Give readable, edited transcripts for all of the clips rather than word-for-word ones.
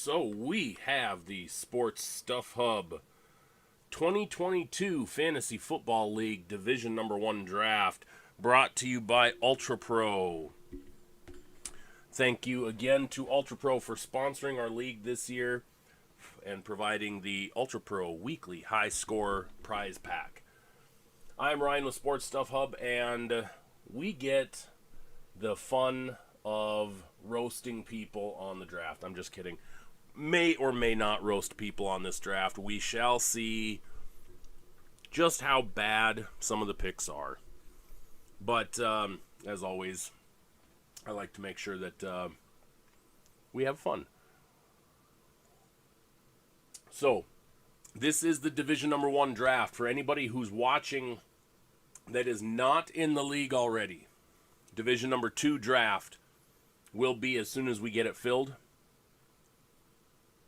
So we have the Sports Stuff Hub 2022 Fantasy Football League Division Number 1 Draft brought to you by Ultra Pro. Thank you again to Ultra Pro for sponsoring our league this year and providing the Ultra Pro Weekly High Score Prize Pack. I'm Ryan with Sports Stuff Hub, and we get the fun of roasting people on the draft. I'm just kidding. May or may not roast people on this draft. We shall see just how bad some of the picks are. But as always, I like to make sure that we have fun. So, this is the Division Number 1 draft. For anybody who's watching that is not in the league already, Division Number 2 draft will be as soon as we get it filled.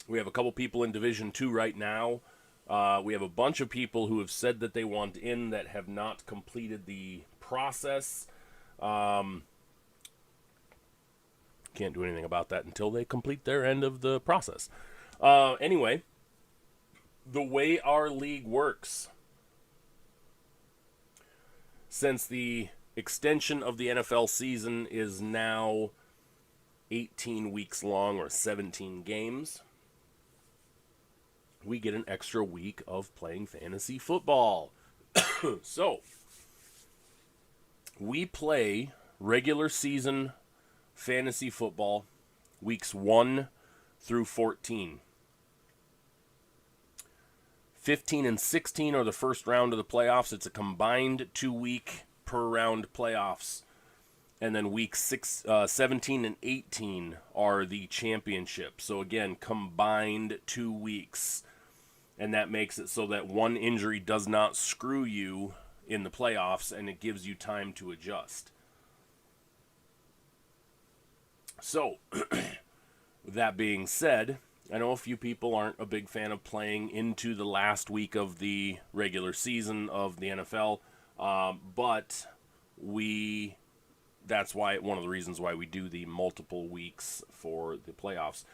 We have a couple people in Division 2 right now. We have a bunch of people who have said that they want in that have not completed the process. Can't do anything about that until they complete their end of the process. Anyway, the way our league works, since the extension of the NFL season is now 18 weeks long or 17 games, we get an extra week of playing fantasy football. So, we play regular season fantasy football weeks 1 through 14. 15 and 16 are the first round of the playoffs. It's a combined 2-week per round playoffs. And then weeks 17 and 18 are the championship. So again, combined 2 weeks. And that makes it so that one injury does not screw you in the playoffs, and it gives you time to adjust. So, with that being said, I know a few people aren't a big fan of playing into the last week of the regular season of the NFL, but that's why one of the reasons why we do the multiple weeks for the playoffs.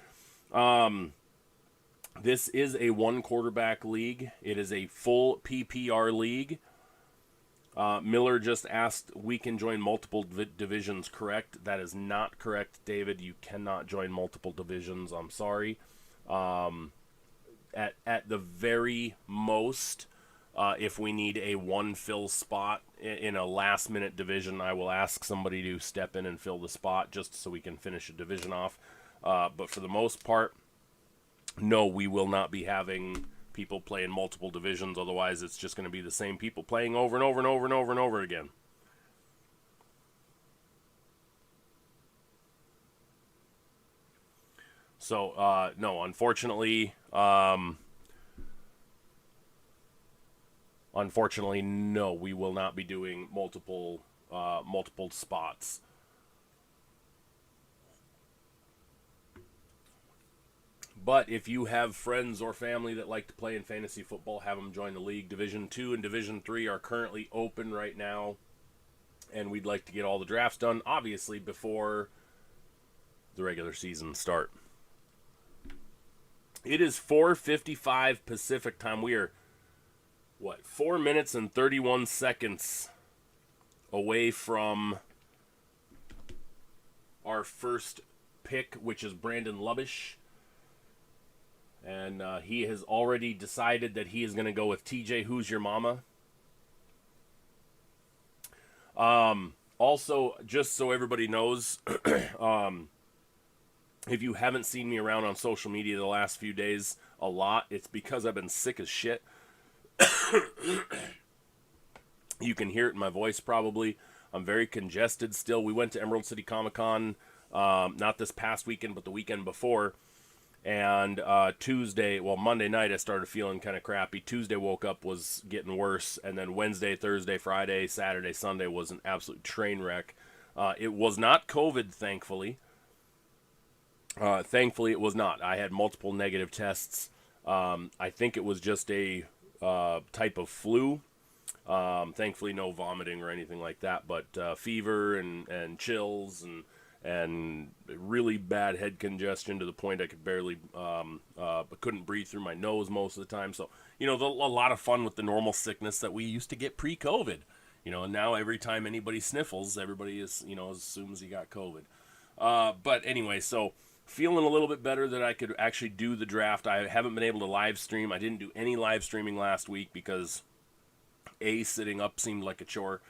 This is a one-quarterback league. It is a full PPR league. Miller just asked, we can join multiple divisions, correct? That is not correct, David. You cannot join multiple divisions. I'm sorry. At the very most, if we need a one-fill spot in a last-minute division, I will ask somebody to step in and fill the spot just so we can finish a division off. But for the most part, no, we will not be having people play in multiple divisions. Otherwise, it's just going to be the same people playing over and over and over and over and over again. So, no, unfortunately, no, we will not be doing multiple spots. But if you have friends or family that like to play in fantasy football, have them join the league. Division 2 and Division 3 are currently open right now, and we'd like to get all the drafts done, obviously, before the regular season start. It is 4:55 Pacific time. We are, 4 minutes and 31 seconds away from our first pick, which is Brandon Lubbish. And he has already decided that he is going to go with TJ Who's Your Mama. Also, just so everybody knows, if you haven't seen me around on social media the last few days a lot, it's because I've been sick as shit. You can hear it in my voice probably. I'm very congested still. We went to Emerald City Comic Con, not this past weekend, but the weekend before. And Monday night I started feeling kind of crappy. Tuesday woke up, was getting worse. And then Wednesday, Thursday, Friday, Saturday, Sunday was an absolute train wreck. It was not COVID, thankfully. Thankfully, it was not. I had multiple negative tests. I think it was just a type of flu. Thankfully, no vomiting or anything like that. But fever and chills and really bad head congestion to the point I could barely, couldn't breathe through my nose most of the time. So, a lot of fun with the normal sickness that we used to get pre-COVID. And now every time anybody sniffles, everybody assumes he got COVID. But anyway, so feeling a little bit better that I could actually do the draft. I haven't been able to live stream. I didn't do any live streaming last week because sitting up seemed like a chore.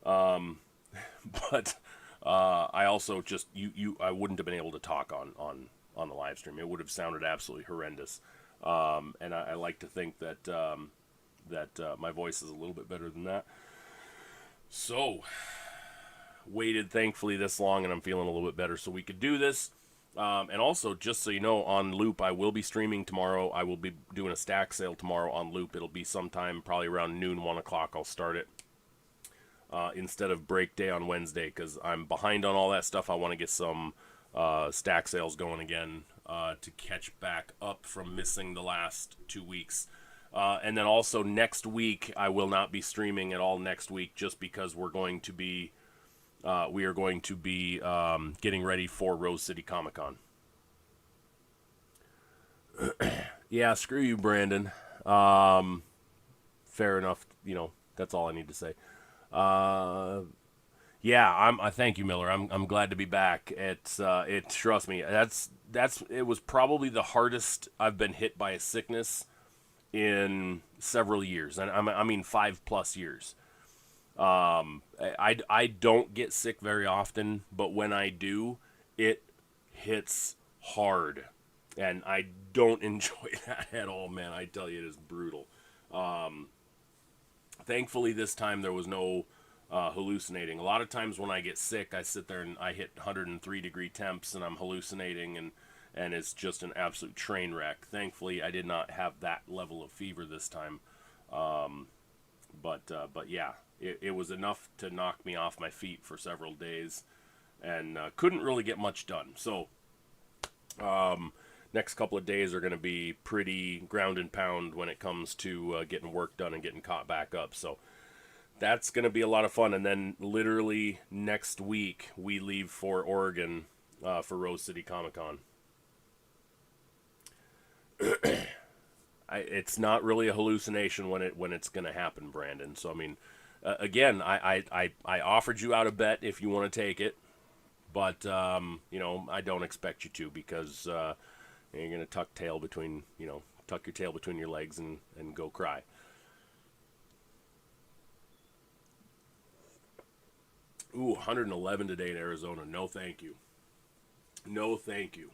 But I also just I wouldn't have been able to talk on the live stream. It would have sounded absolutely horrendous. And I like to think that my voice is a little bit better than that. So waited thankfully this long, and I'm feeling a little bit better so we could do this. And also, just so you know, on Loop, I will be streaming tomorrow. I will be doing a stack sale tomorrow on Loop. It'll be sometime probably around noon, 1 o'clock. I'll start it instead of break day on Wednesday because I'm behind on all that stuff. I want to get some stack sales going again to catch back up from missing the last 2 weeks. And then also next week, I will not be streaming at all next week just because we are going to be getting ready for Rose City Comic Con. Yeah, screw you, Brandon. Fair enough. That's all I need to say. Yeah, I thank you, Miller. I'm glad to be back. Trust me, it was probably the hardest I've been hit by a sickness in several years, and I mean 5+ years. I don't get sick very often, but when I do, it hits hard, and I don't enjoy that at all, man. I tell you, it is brutal. Thankfully, this time there was no hallucinating. A lot of times when I get sick, I sit there and I hit 103-degree temps, and I'm hallucinating, and it's just an absolute train wreck. Thankfully, I did not have that level of fever this time. But yeah, it was enough to knock me off my feet for several days, and couldn't really get much done. So, next couple of days are going to be pretty ground and pound when it comes to getting work done and getting caught back up. So, that's going to be a lot of fun. And then literally next week, we leave for Oregon for Rose City Comic Con. It's not really a hallucination when it's going to happen, Brandon. So I mean, again, I offered you out a bet if you want to take it, but I don't expect you to because you're going to tuck your tail between your legs and go cry. Ooh, 111 today in Arizona. No, thank you. No, thank you.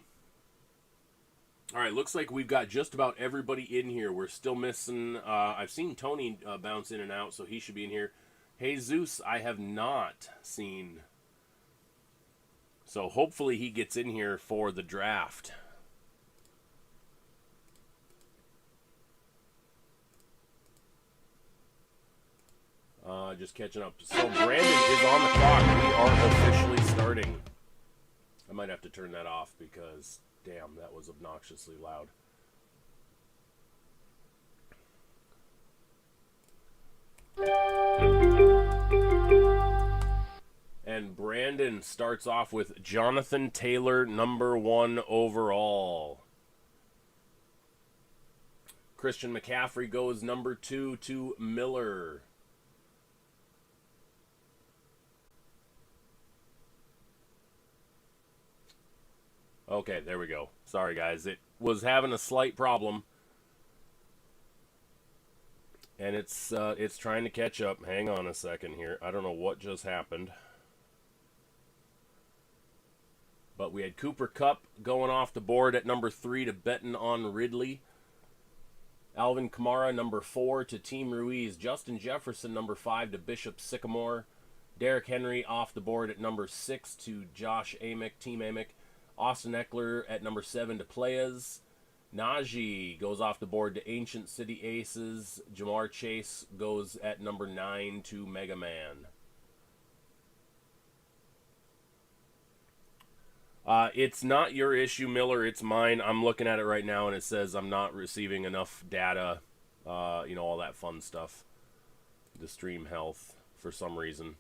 All right, looks like we've got just about everybody in here. We're still missing, I've seen Tony bounce in and out, so he should be in here. Jesus, I have not seen. So hopefully he gets in here for the draft. Just catching up. So Brandon is on the clock. We are officially starting. I might have to turn that off because... damn, that was obnoxiously loud. And Brandon starts off with Jonathan Taylor, #1 overall. Christian McCaffrey goes #2 to Miller. Okay, there we go. Sorry, guys. It was having a slight problem. And it's trying to catch up. Hang on a second here. I don't know what just happened. But we had Cooper Kupp going off the board at #3 to betting on Ridley. Alvin Kamara, #4 to Team Ruiz. Justin Jefferson, #5 to Bishop Sycamore. Derrick Henry off the board at #6 to Josh Amick, Team Amick. Austin Eckler at #7 to Playas. Najee goes off the board to Ancient City Aces. Jamar Chase goes at #9 to Mega Man. It's not your issue, Miller. It's mine. I'm looking at it right now, and it says I'm not receiving enough data, all that fun stuff. The stream health, for some reason.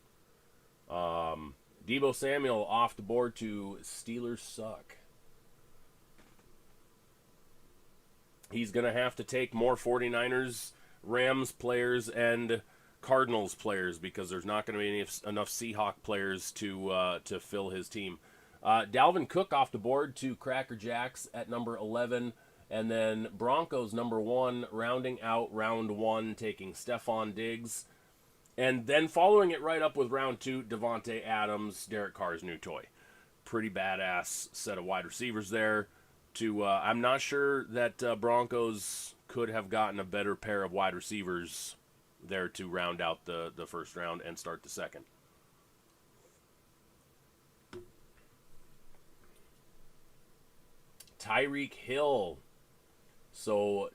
Deebo Samuel off the board to Steelers suck. He's going to have to take more 49ers, Rams players, and Cardinals players because there's not going to be enough Seahawk players to fill his team. Dalvin Cook off the board to Cracker Jacks at number 11. And then Broncos number 1, rounding out round 1, taking Stephon Diggs. And then following it right up with round 2, Devontae Adams, Derek Carr's new toy. Pretty badass set of wide receivers there. I'm not sure that Broncos could have gotten a better pair of wide receivers there to round out the first round and start the second. Tyreek Hill. So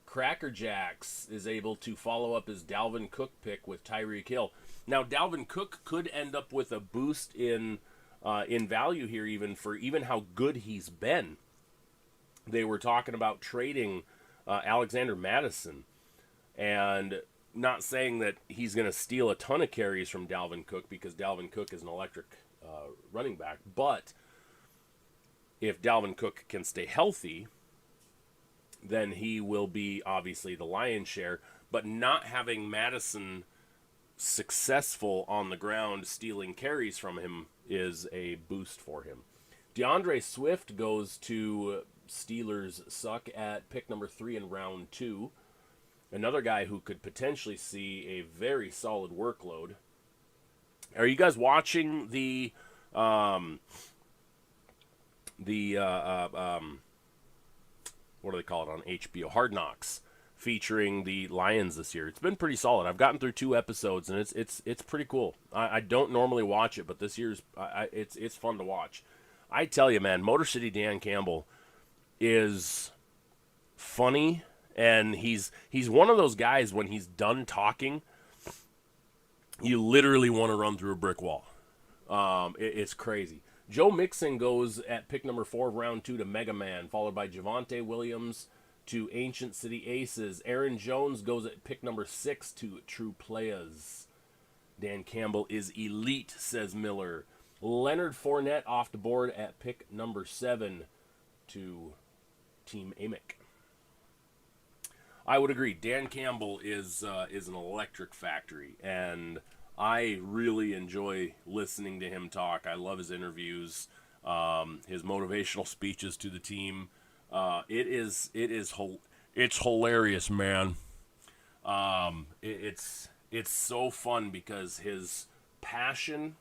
Cracker Jacks is able to follow up his Dalvin Cook pick with Tyreek Hill. Now Dalvin Cook could end up with a boost in value here, even how good he's been. They were talking about trading Alexander Mattison, and not saying that he's going to steal a ton of carries from Dalvin Cook because Dalvin Cook is an electric running back. But if Dalvin Cook can stay healthy, then he will be obviously the lion's share. But not having Mattison successful on the ground stealing carries from him is a boost for him. DeAndre Swift goes to Steelers suck at pick number 3 in round 2. Another guy who could potentially see a very solid workload. Are you guys watching the what do they call it on HBO? Hard Knocks, featuring the Lions this year. It's been pretty solid. I've gotten through 2 episodes and it's pretty cool. I don't normally watch it, but this year's it's fun to watch. I tell you, man, Motor City Dan Campbell is funny, and he's one of those guys, when he's done talking, you literally want to run through a brick wall. It's crazy. Joe Mixon goes at pick number 4 of round 2 to Mega Man, followed by Javonte Williams to Ancient City Aces. Aaron Jones goes at pick number 6 to True Playas. Dan Campbell is elite, says Miller. Leonard Fournette off the board at pick number 7 to Team Amick. I would agree. Dan Campbell is an electric factory, and I really enjoy listening to him talk. I love his interviews, his motivational speeches to the team. It's hilarious, man. It's so fun because his passion,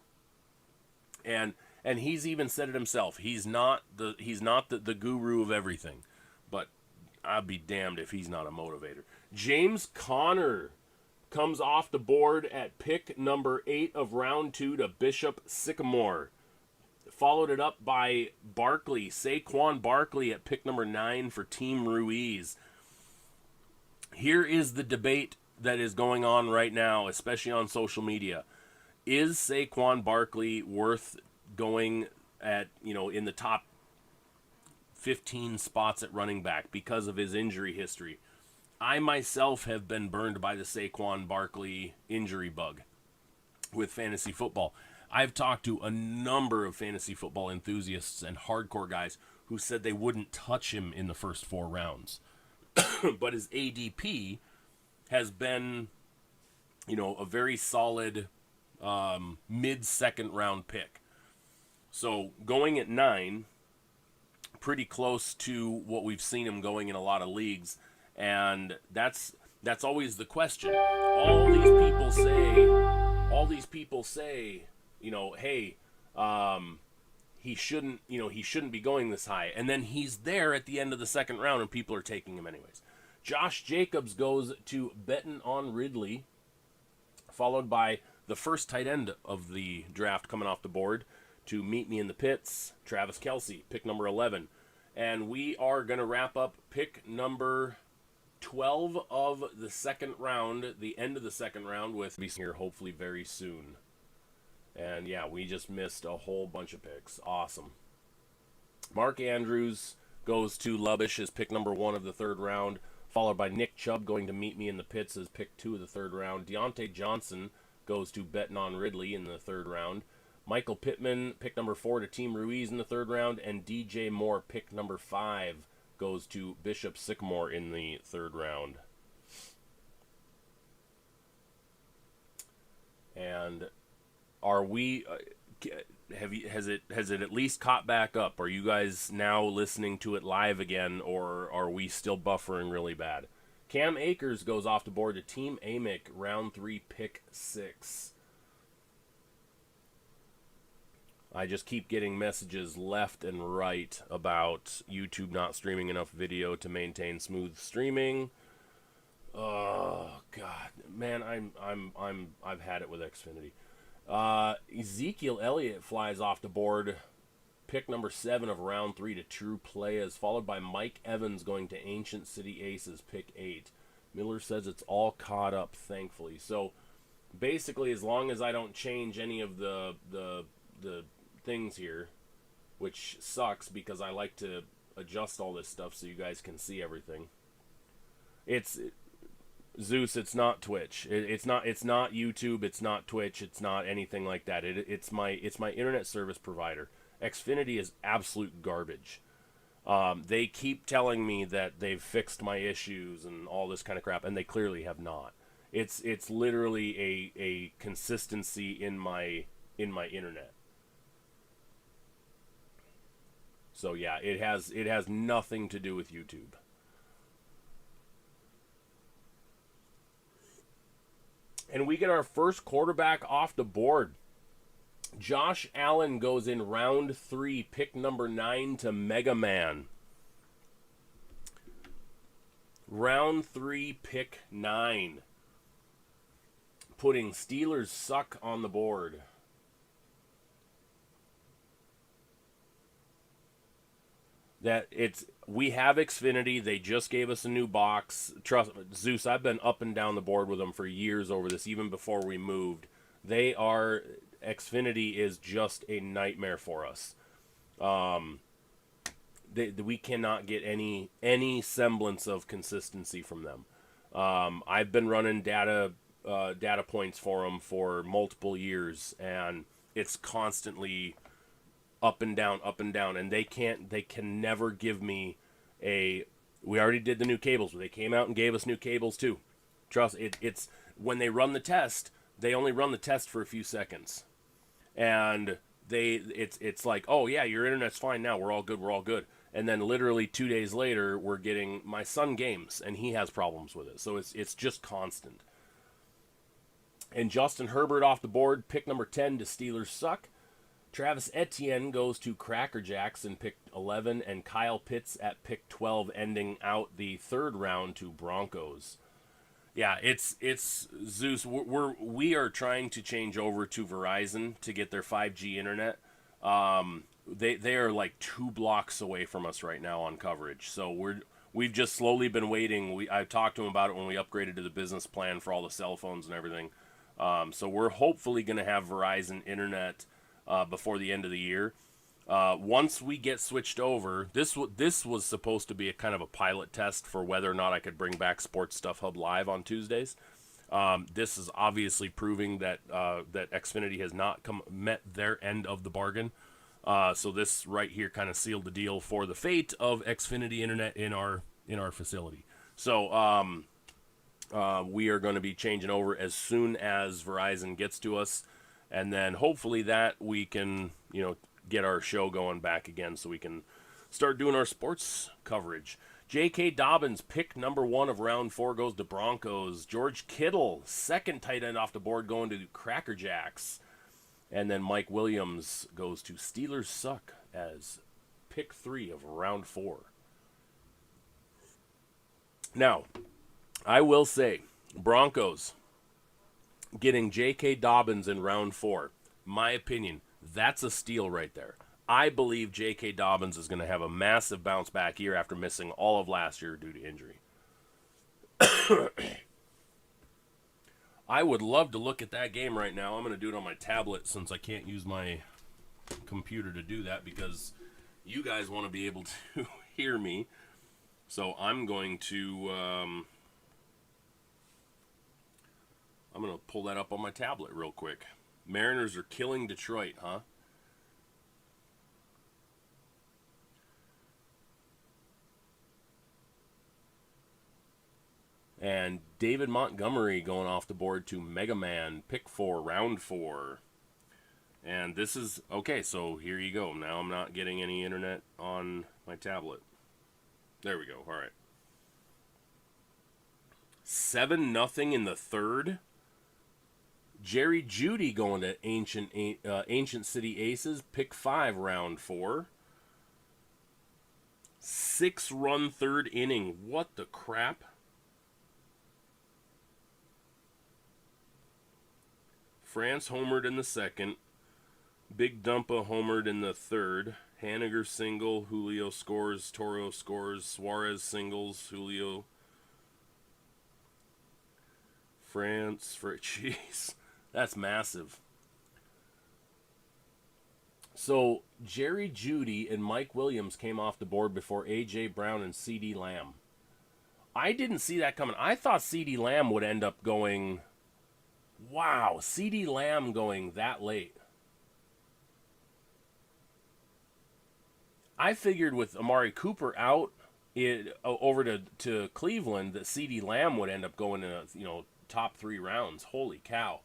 and he's even said it himself. He's not the guru of everything, but I'd be damned if he's not a motivator. James Conner comes off the board at pick number 8 of round 2 to Bishop Sycamore. Followed it up by Saquon Barkley at pick number 9 for Team Ruiz. Here is the debate that is going on right now, especially on social media. Is Saquon Barkley worth going at, in the top 15 spots at running back because of his injury history? I myself have been burned by the Saquon Barkley injury bug with fantasy football. I've talked to a number of fantasy football enthusiasts and hardcore guys who said they wouldn't touch him in the first 4 rounds. But his ADP has been, a very solid mid-second round pick. So going at 9, pretty close to what we've seen him going in a lot of leagues, and that's always the question. All these people say, hey, he shouldn't be going this high, and then he's there at the end of the second round, and people are taking him anyways. Josh Jacobs goes to Betting on Ridley, followed by the first tight end of the draft coming off the board to Meet Me in the Pits, Travis Kelce, pick number 11. And we are going to wrap up pick number 12 of the second round, the end of the second round, with here hopefully very soon. And yeah, we just missed a whole bunch of picks. Awesome. Mark Andrews goes to Lubbish as pick number 1 of the third round, followed by Nick Chubb going to Meet Me in the Pits as pick 2 of the third round. Deontay Johnson goes to Betting on Ridley in the third round. Michael Pittman, pick number 4 to Team Ruiz in the third round, and DJ Moore, pick number 5, goes to Bishop Sycamore in the third round. And are we? Has it at least caught back up? Are you guys now listening to it live again, or are we still buffering really bad? Cam Akers goes off the board to Team Amick, round 3, pick 6. I just keep getting messages left and right about YouTube not streaming enough video to maintain smooth streaming. Oh God, man, I've had it with Xfinity. Ezekiel Elliott flies off the board, pick number 7 of round 3 to True Playas, followed by Mike Evans going to Ancient City Aces, pick 8. Miller says it's all caught up, thankfully. So basically, as long as I don't change any of the things here, which sucks because I like to adjust all this stuff so you guys can see everything. It's Zeus. It's not Twitch. It's not YouTube. It's not Twitch. It's not anything like that. It's my internet service provider. Xfinity is absolute garbage. They keep telling me that they've fixed my issues and all this kind of crap, and they clearly have not. It's literally a consistency in my internet. So yeah, it has nothing to do with YouTube. And we get our first quarterback off the board. Josh Allen goes in round 3, pick number 9 to Mega Man. Round 3, pick 9. Putting Steelers Suck on the board. We have Xfinity. They just gave us a new box. Trust Zeus, I've been up and down the board with them for years over this, even before we moved. Xfinity is just a nightmare for us. We cannot get any semblance of consistency from them. I've been running data points for them for multiple years, and it's constantly up and down, and they can never give me we already did the new cables, but they came out and gave us new cables too. Trust it's when they run the test, they only run the test for a few seconds, and it's like, oh yeah, your internet's fine now, we're all good, and then literally 2 days later, we're getting my son games, and he has problems with it, so it's just constant. And Justin Herbert off the board, pick number 10 to Steelers Suck. Travis Etienne goes to Cracker Jacks in pick 11, and Kyle Pitts at pick 12, ending out the third round to Broncos. Yeah, it's Zeus. We are trying to change over to Verizon to get their 5G internet. They are like 2 blocks away from us right now on coverage. So we've just slowly been waiting. I talked to them about it when we upgraded to the business plan for all the cell phones and everything. So we're hopefully going to have Verizon internet before the end of the year. Once we get switched over, this was supposed to be a kind of a pilot test for whether or not I could bring back Sports Stuff Hub live on Tuesdays. This is obviously proving that Xfinity has not met their end of the bargain. So this right here kind of sealed the deal for the fate of Xfinity Internet in our facility. So we are going to be changing over as soon as Verizon gets to us, and then hopefully that we can get our show going back again so we can start doing our sports coverage. J.K. Dobbins, pick number 1 of round 4, goes to Broncos. George Kittle, second tight end off the board, going to Cracker Jacks. And then Mike Williams goes to Steelers Suck as pick 3 of round 4. Now, I will say, Broncos getting J.K. Dobbins in round 4, my opinion, that's a steal right there. I believe J.K. Dobbins is going to have a massive bounce back year after missing all of last year due to injury. I would love to look at that game right now. I'm going to do it on my tablet since I can't use my computer to do that because you guys want to be able to hear me. So I'm going to pull that up on my tablet real quick. Mariners are killing Detroit, huh? And David Montgomery going off the board to Mega Man, pick 4, round 4. And this is, okay, so here you go. Now I'm not getting any internet on my tablet. There we go, all right. 7-0 in the third. Jerry Jeudy going to Ancient City Aces, pick 5, round 4. 6-run third inning. What the crap? France homered in the second. Big Dumpa homered in the third. Haniger single. Julio scores. Toro scores. Suarez singles. Julio. France for jeez. That's massive. So Jerry Jeudy and Mike Williams came off the board before A.J. Brown and C.D. Lamb. I didn't see that coming. I thought C.D. Lamb would end up going... Wow, C.D. Lamb going that late. I figured with Amari Cooper out over to Cleveland that C.D. Lamb would end up going in top 3 rounds. Holy cow.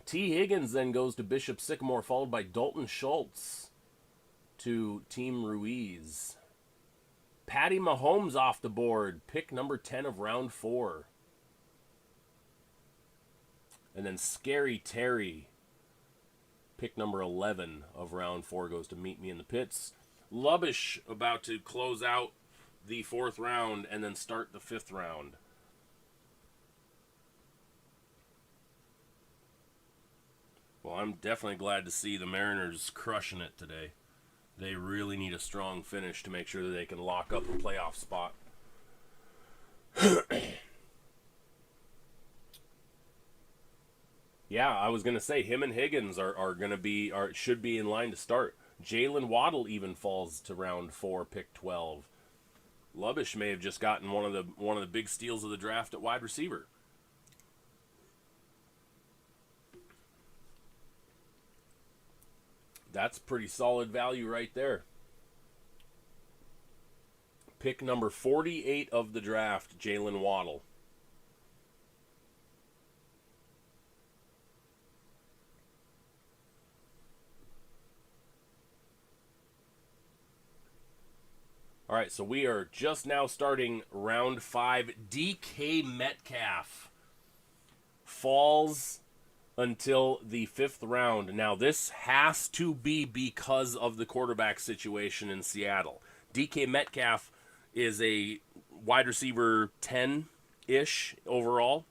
T. Higgins then goes to Bishop Sycamore, followed by Dalton Schultz to Team Ruiz. Patty Mahomes off the board, pick number 10 of round 4. And then Scary Terry, pick number 11 of round 4, goes to Meet Me in the Pits. Lubbish about to close out the 4th round and then start the 5th round. Well, I'm definitely glad to see the Mariners crushing it today. They really need a strong finish to make sure that they can lock up a playoff spot. Yeah, I was going to say him and Higgins should be in line to start. Jalen Waddle even falls to round 4, pick 12. Lubbish may have just gotten one of the big steals of the draft at wide receiver. That's pretty solid value right there. Pick number 48 of the draft, Jalen Waddle. All right, so we are just now starting round 5. DK Metcalf falls until the 5th round. Now, this has to be because of the quarterback situation in Seattle. DK Metcalf is a wide receiver 10-ish overall.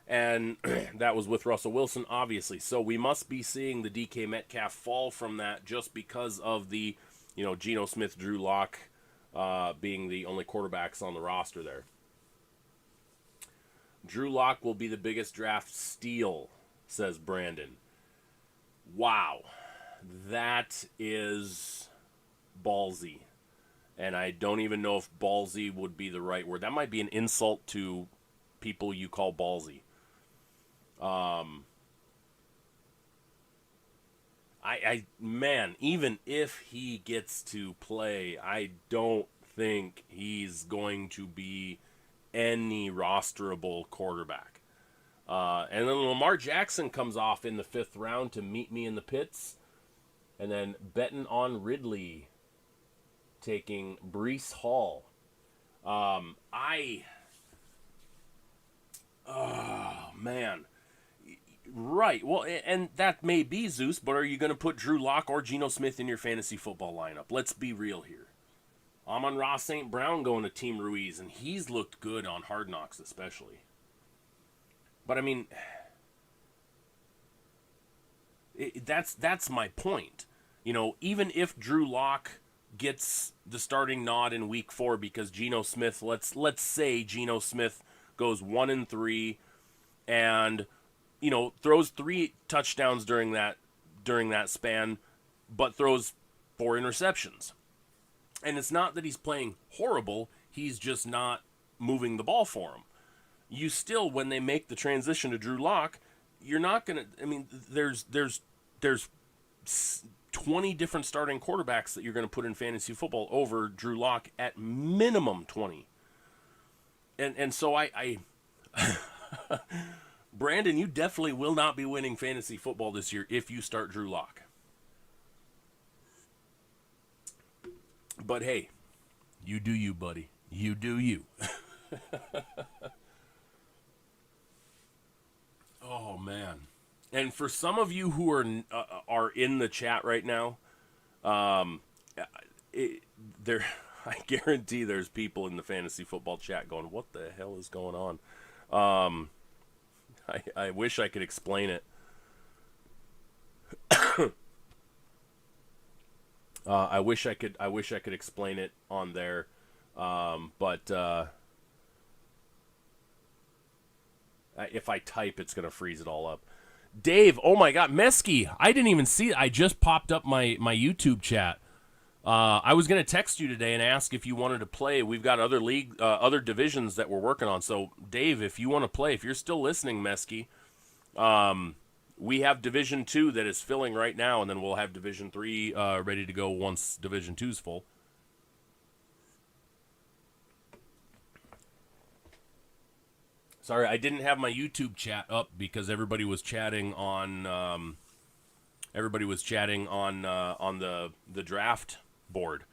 And that was with Russell Wilson, obviously. So we must be seeing the DK Metcalf fall from that just because of the, Geno Smith, Drew Lock being the only quarterbacks on the roster there. Drew Lock will be the biggest draft steal, says Brandon. Wow. That is ballsy. And I don't even know if ballsy would be the right word. That might be an insult to people you call ballsy. Man, even if he gets to play, I don't think he's going to be any rosterable quarterback. And then Lamar Jackson comes off in the 5th round to Meet Me in the Pits. And then betting on Ridley taking Breece Hall. Oh, man. Right. Well, and that may be Zeus, but are you going to put Drew Lock or Geno Smith in your fantasy football lineup? Let's be real here. Amon-Ra St. Brown going to Team Ruiz, and he's looked good on Hard Knocks especially. But, I mean, that's my point. Even if Drew Lock gets the starting nod in week 4 because Geno Smith, let's say Geno Smith goes 1-3 and throws 3 touchdowns during that span, but throws 4 interceptions. And it's not that he's playing horrible, he's just not moving the ball for him. You still, when they make the transition to Drew Lock, you're not gonna. I mean, there's 20 different starting quarterbacks that you're going to put in fantasy football over Drew Lock, at minimum 20. And so I Brandon, you definitely will not be winning fantasy football this year if you start Drew Lock. But hey, you do you, buddy. You do you. Oh man. And for some of you who are in the chat right now, um, there, I guarantee there's people in the fantasy football chat going, "What the hell is going on?" I wish I could explain it. I wish I could. I wish I could explain it on there, but if I type, it's gonna freeze it all up. Dave, oh my God, Mesky, I didn't even see it. I just popped up my YouTube chat. I was going to text you today and ask if you wanted to play. We've got other divisions that we're working on. So, Dave, if you want to play, if you're still listening, Mesky, we have Division 2 that is filling right now, and then we'll have Division 3 ready to go once Division 2 is full. Sorry, I didn't have my YouTube chat up because everybody was chatting on the draft board.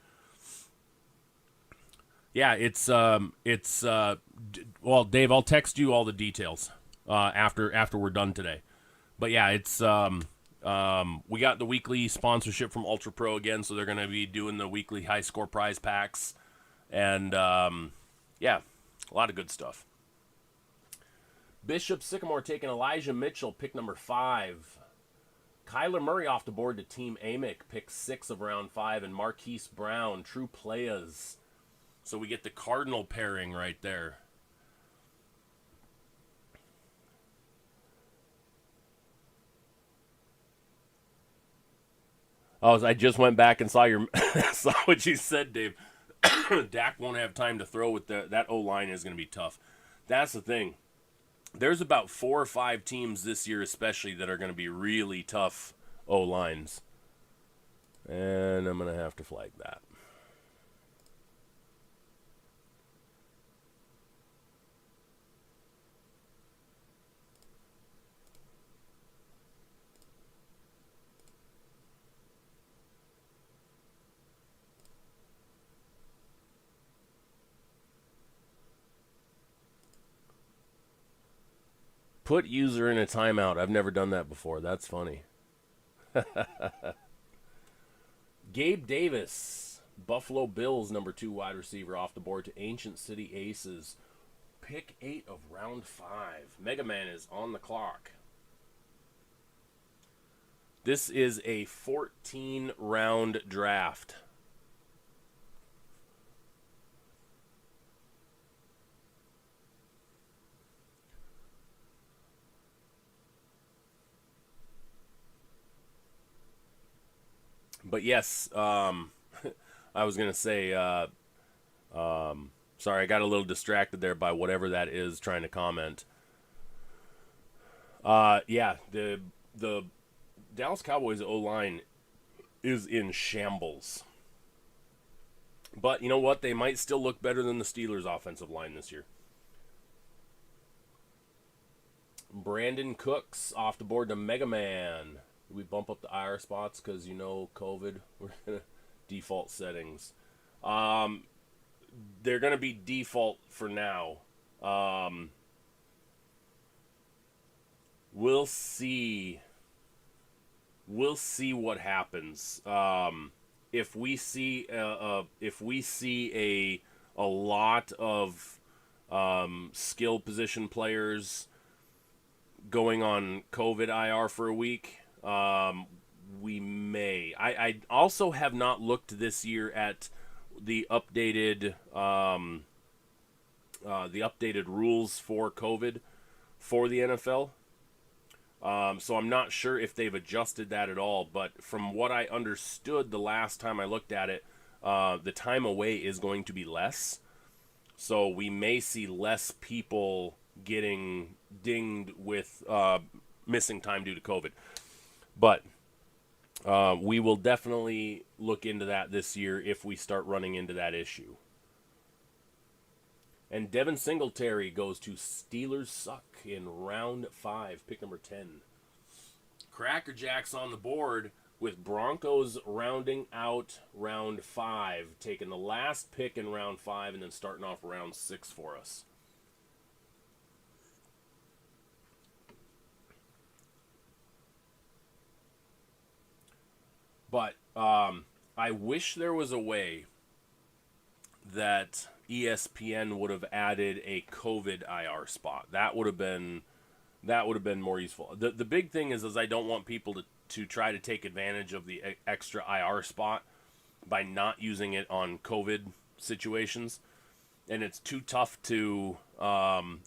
Yeah, well, Dave, I'll text you all the details after we're done today. But yeah, we got the weekly sponsorship from Ultra Pro again, so they're going to be doing the weekly high score prize packs, and yeah, a lot of good stuff. Bishop Sycamore taking Elijah Mitchell, pick number 5. Kyler Murray off the board to Team Amick, pick 6 of round 5. And Marquise Brown, True Playas. So we get the Cardinal pairing right there. Oh, I just went back and saw saw what you said, Dave. Dak won't have time to throw with that O-line is going to be tough. That's the thing. There's about 4 or 5 teams this year especially that are going to be really tough O-lines. And I'm going to have to flag that. Put user in a timeout. I've never done that before. That's funny. Gabe Davis, Buffalo Bills, number 2 wide receiver, off the board to Ancient City Aces. Pick 8 of round 5. Mega Man is on the clock. This is a 14-round draft. But yes, I was going to say, sorry, I got a little distracted there by whatever that is trying to comment. Yeah, the Dallas Cowboys O-line is in shambles. But you know what? They might still look better than the Steelers' offensive line this year. Brandon Cooks off the board to Mega Man. We bump up the IR spots because, COVID. We're going to default settings. They're going to be default for now. We'll see. We'll see what happens. If we see a lot of skill position players going on COVID IR for a week, we may. I also have not looked this year at the updated rules for COVID for the NFL. So I'm not sure if they've adjusted that at all. But from what I understood the last time I looked at it, the time away is going to be less. So we may see less people getting dinged with missing time due to COVID. But we will definitely look into that this year if we start running into that issue. And Devin Singletary goes to Steelers Suck in round 5, pick number 10. Cracker Jacks on the board with Broncos rounding out round 5, taking the last pick in round 5 and then starting off round 6 for us. But I wish there was a way that ESPN would have added a COVID IR spot. That would have been more useful. The big thing is I don't want people to try to take advantage of the extra IR spot by not using it on COVID situations, and it's too tough to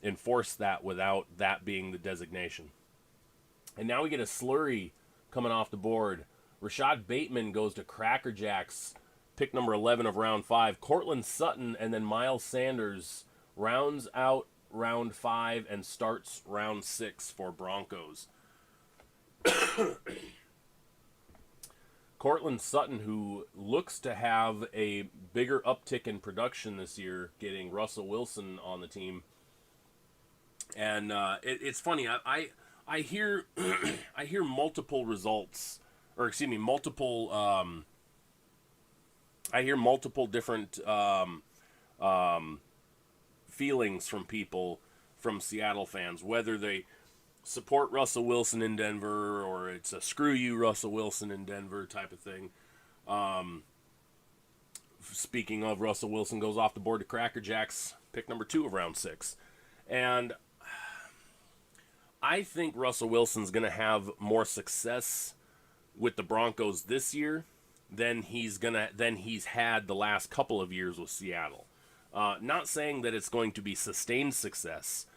enforce that without that being the designation. And now we get a slurry coming off the board. Rashad Bateman goes to Cracker Jacks, pick number 11 of round 5. Cortland Sutton and then Miles Sanders rounds out round 5 and starts round 6 for Broncos. Cortland Sutton, who looks to have a bigger uptick in production this year, getting Russell Wilson on the team. And it's funny, I hear I hear multiple results, or excuse me, I hear multiple different feelings from people, from Seattle fans, whether they support Russell Wilson in Denver or it's a screw you Russell Wilson in Denver type of thing. Speaking of, Russell Wilson goes off the board to Cracker Jacks, pick number 2 of round 6. And I think Russell Wilson's going to have more success with the Broncos this year than he's had the last couple of years with Seattle. Not saying that it's going to be sustained success,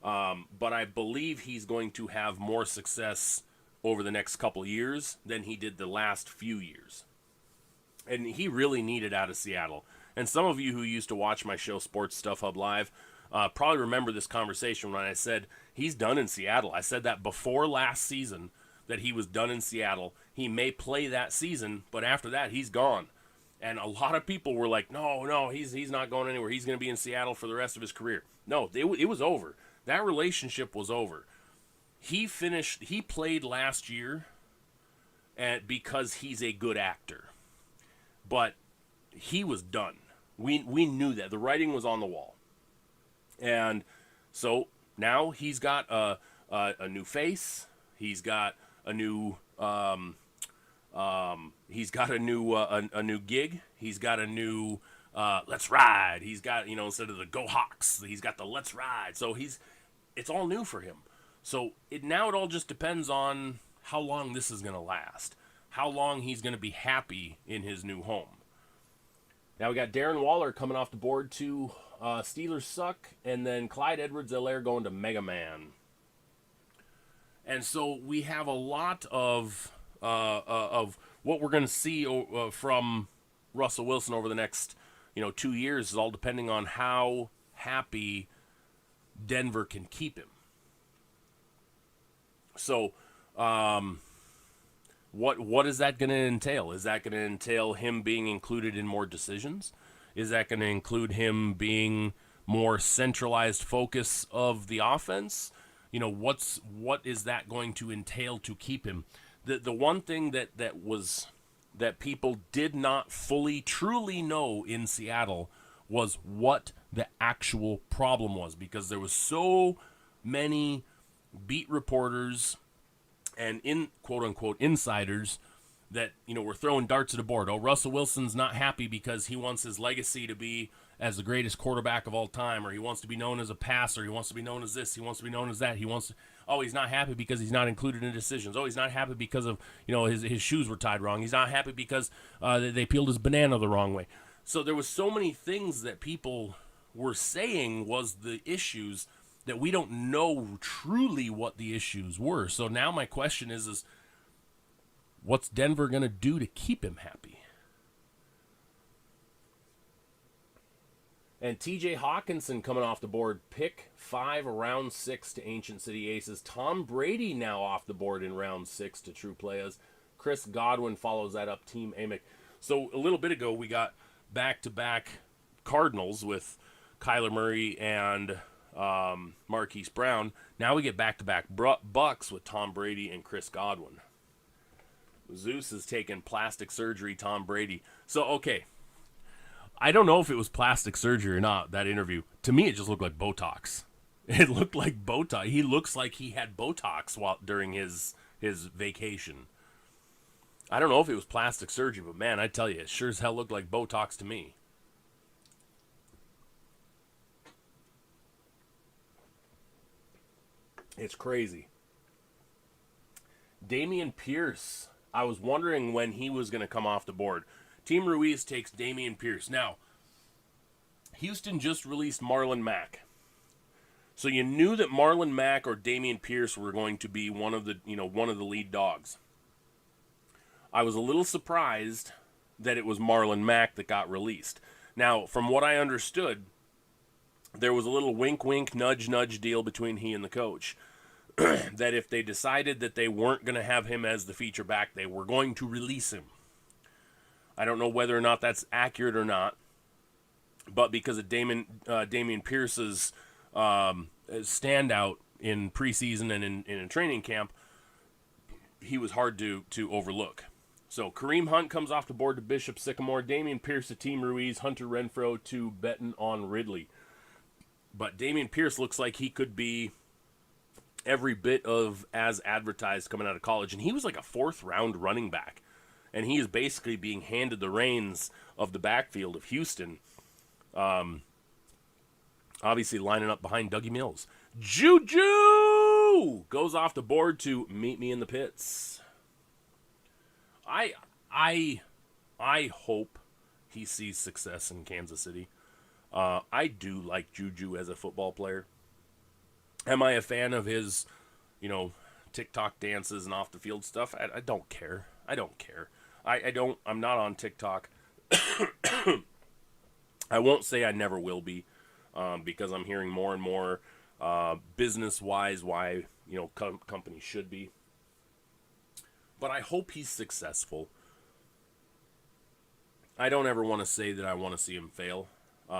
but I believe he's going to have more success over the next couple of years than he did the last few years. And he really needed out of Seattle. And some of you who used to watch my show, Sports Stuff Hub Live, probably remember this conversation when I said he's done in Seattle. I said that before last season, that he was done in Seattle. He may play that season, but after that, he's gone. And a lot of people were like, no, he's not going anywhere. He's going to be in Seattle for the rest of his career. No, it was over. That relationship was over. He played last year because he's a good actor. But he was done. We knew that. The writing was on the wall. And so now he's got a new face. He's got a new a new gig. He's got a new Let's Ride. He's got, instead of the Go Hawks, he's got the Let's Ride. So it's all new for him. So it all just depends on how long this is going to last. How long he's going to be happy in his new home. Now we got Darren Waller coming off the board to Steelers Suck, and then Clyde Edwards-Helaire going to Mega Man. And so we have a lot of what we're going to see from Russell Wilson over the next 2 years, is all depending on how happy Denver can keep him. So, what is that going to entail? Is that going to entail him being included in more decisions? Is that going to include him being more centralized focus of the offense? What is that going to entail to keep him? The one thing that people did not fully truly know in Seattle was what the actual problem was, because there was so many beat reporters and quote unquote insiders that were throwing darts at the board. Oh, Russell Wilson's not happy because he wants his legacy to be as the greatest quarterback of all time, or he wants to be known as a passer, he wants to be known as this, he wants to be known as that, he's not happy because he's not included in decisions. Oh, he's not happy because of his shoes were tied wrong. He's not happy because they peeled his banana the wrong way. So there was so many things that people were saying was the issues that we don't know truly what the issues were. So now my question is what's Denver going to do to keep him happy? And TJ Hawkinson coming off the board, pick 5, round 6 to Ancient City Aces. Tom Brady now off the board in round 6 to True Players. Chris Godwin follows that up, Team Amick. So a little bit ago, we got back-to-back Cardinals with Kyler Murray and Marquise Brown. Now we get back-to-back Bucks with Tom Brady and Chris Godwin. Zeus has taken plastic surgery, Tom Brady. So, okay. I don't know if it was plastic surgery or not, that interview. To me, it just looked like Botox. It looked like Botox. He looks like he had Botox during his vacation. I don't know if it was plastic surgery, but man, I tell you, it sure as hell looked like Botox to me. It's crazy. Dameon Pierce. I was wondering when he was going to come off the board. Team Ruiz takes Dameon Pierce. Now, Houston just released Marlon Mack. So you knew that Marlon Mack or Dameon Pierce were going to be one of the lead dogs. I was a little surprised that it was Marlon Mack that got released. Now, from what I understood, there was a little wink, nudge deal between he and the coach. That if they decided that they weren't going to have him as the feature back, they were going to release him. I don't know whether or not that's accurate or not. But because of Dameon Pierce's standout in preseason and in training camp, he was hard to overlook. So Kareem Hunt comes off the board to Bishop Sycamore. Dameon Pierce to Team Ruiz. Hunter Renfrow to Betting on Ridley. But Dameon Pierce looks like he could be every bit of as advertised coming out of college. And he was like a 4th-round running back. And he is basically being handed the reins of the backfield of Houston. Obviously lining up behind Dougie Mills. Juju goes off the board to Meet Me in the Pits. I hope he sees success in Kansas City. I do like Juju as a football player. Am I a fan of his, TikTok dances and off the field stuff? I don't care. I don't care. I'm not on TikTok. I won't say I never will be, because I'm hearing more and more business-wise why companies should be. But I hope he's successful. I don't ever want to say that I want to see him fail,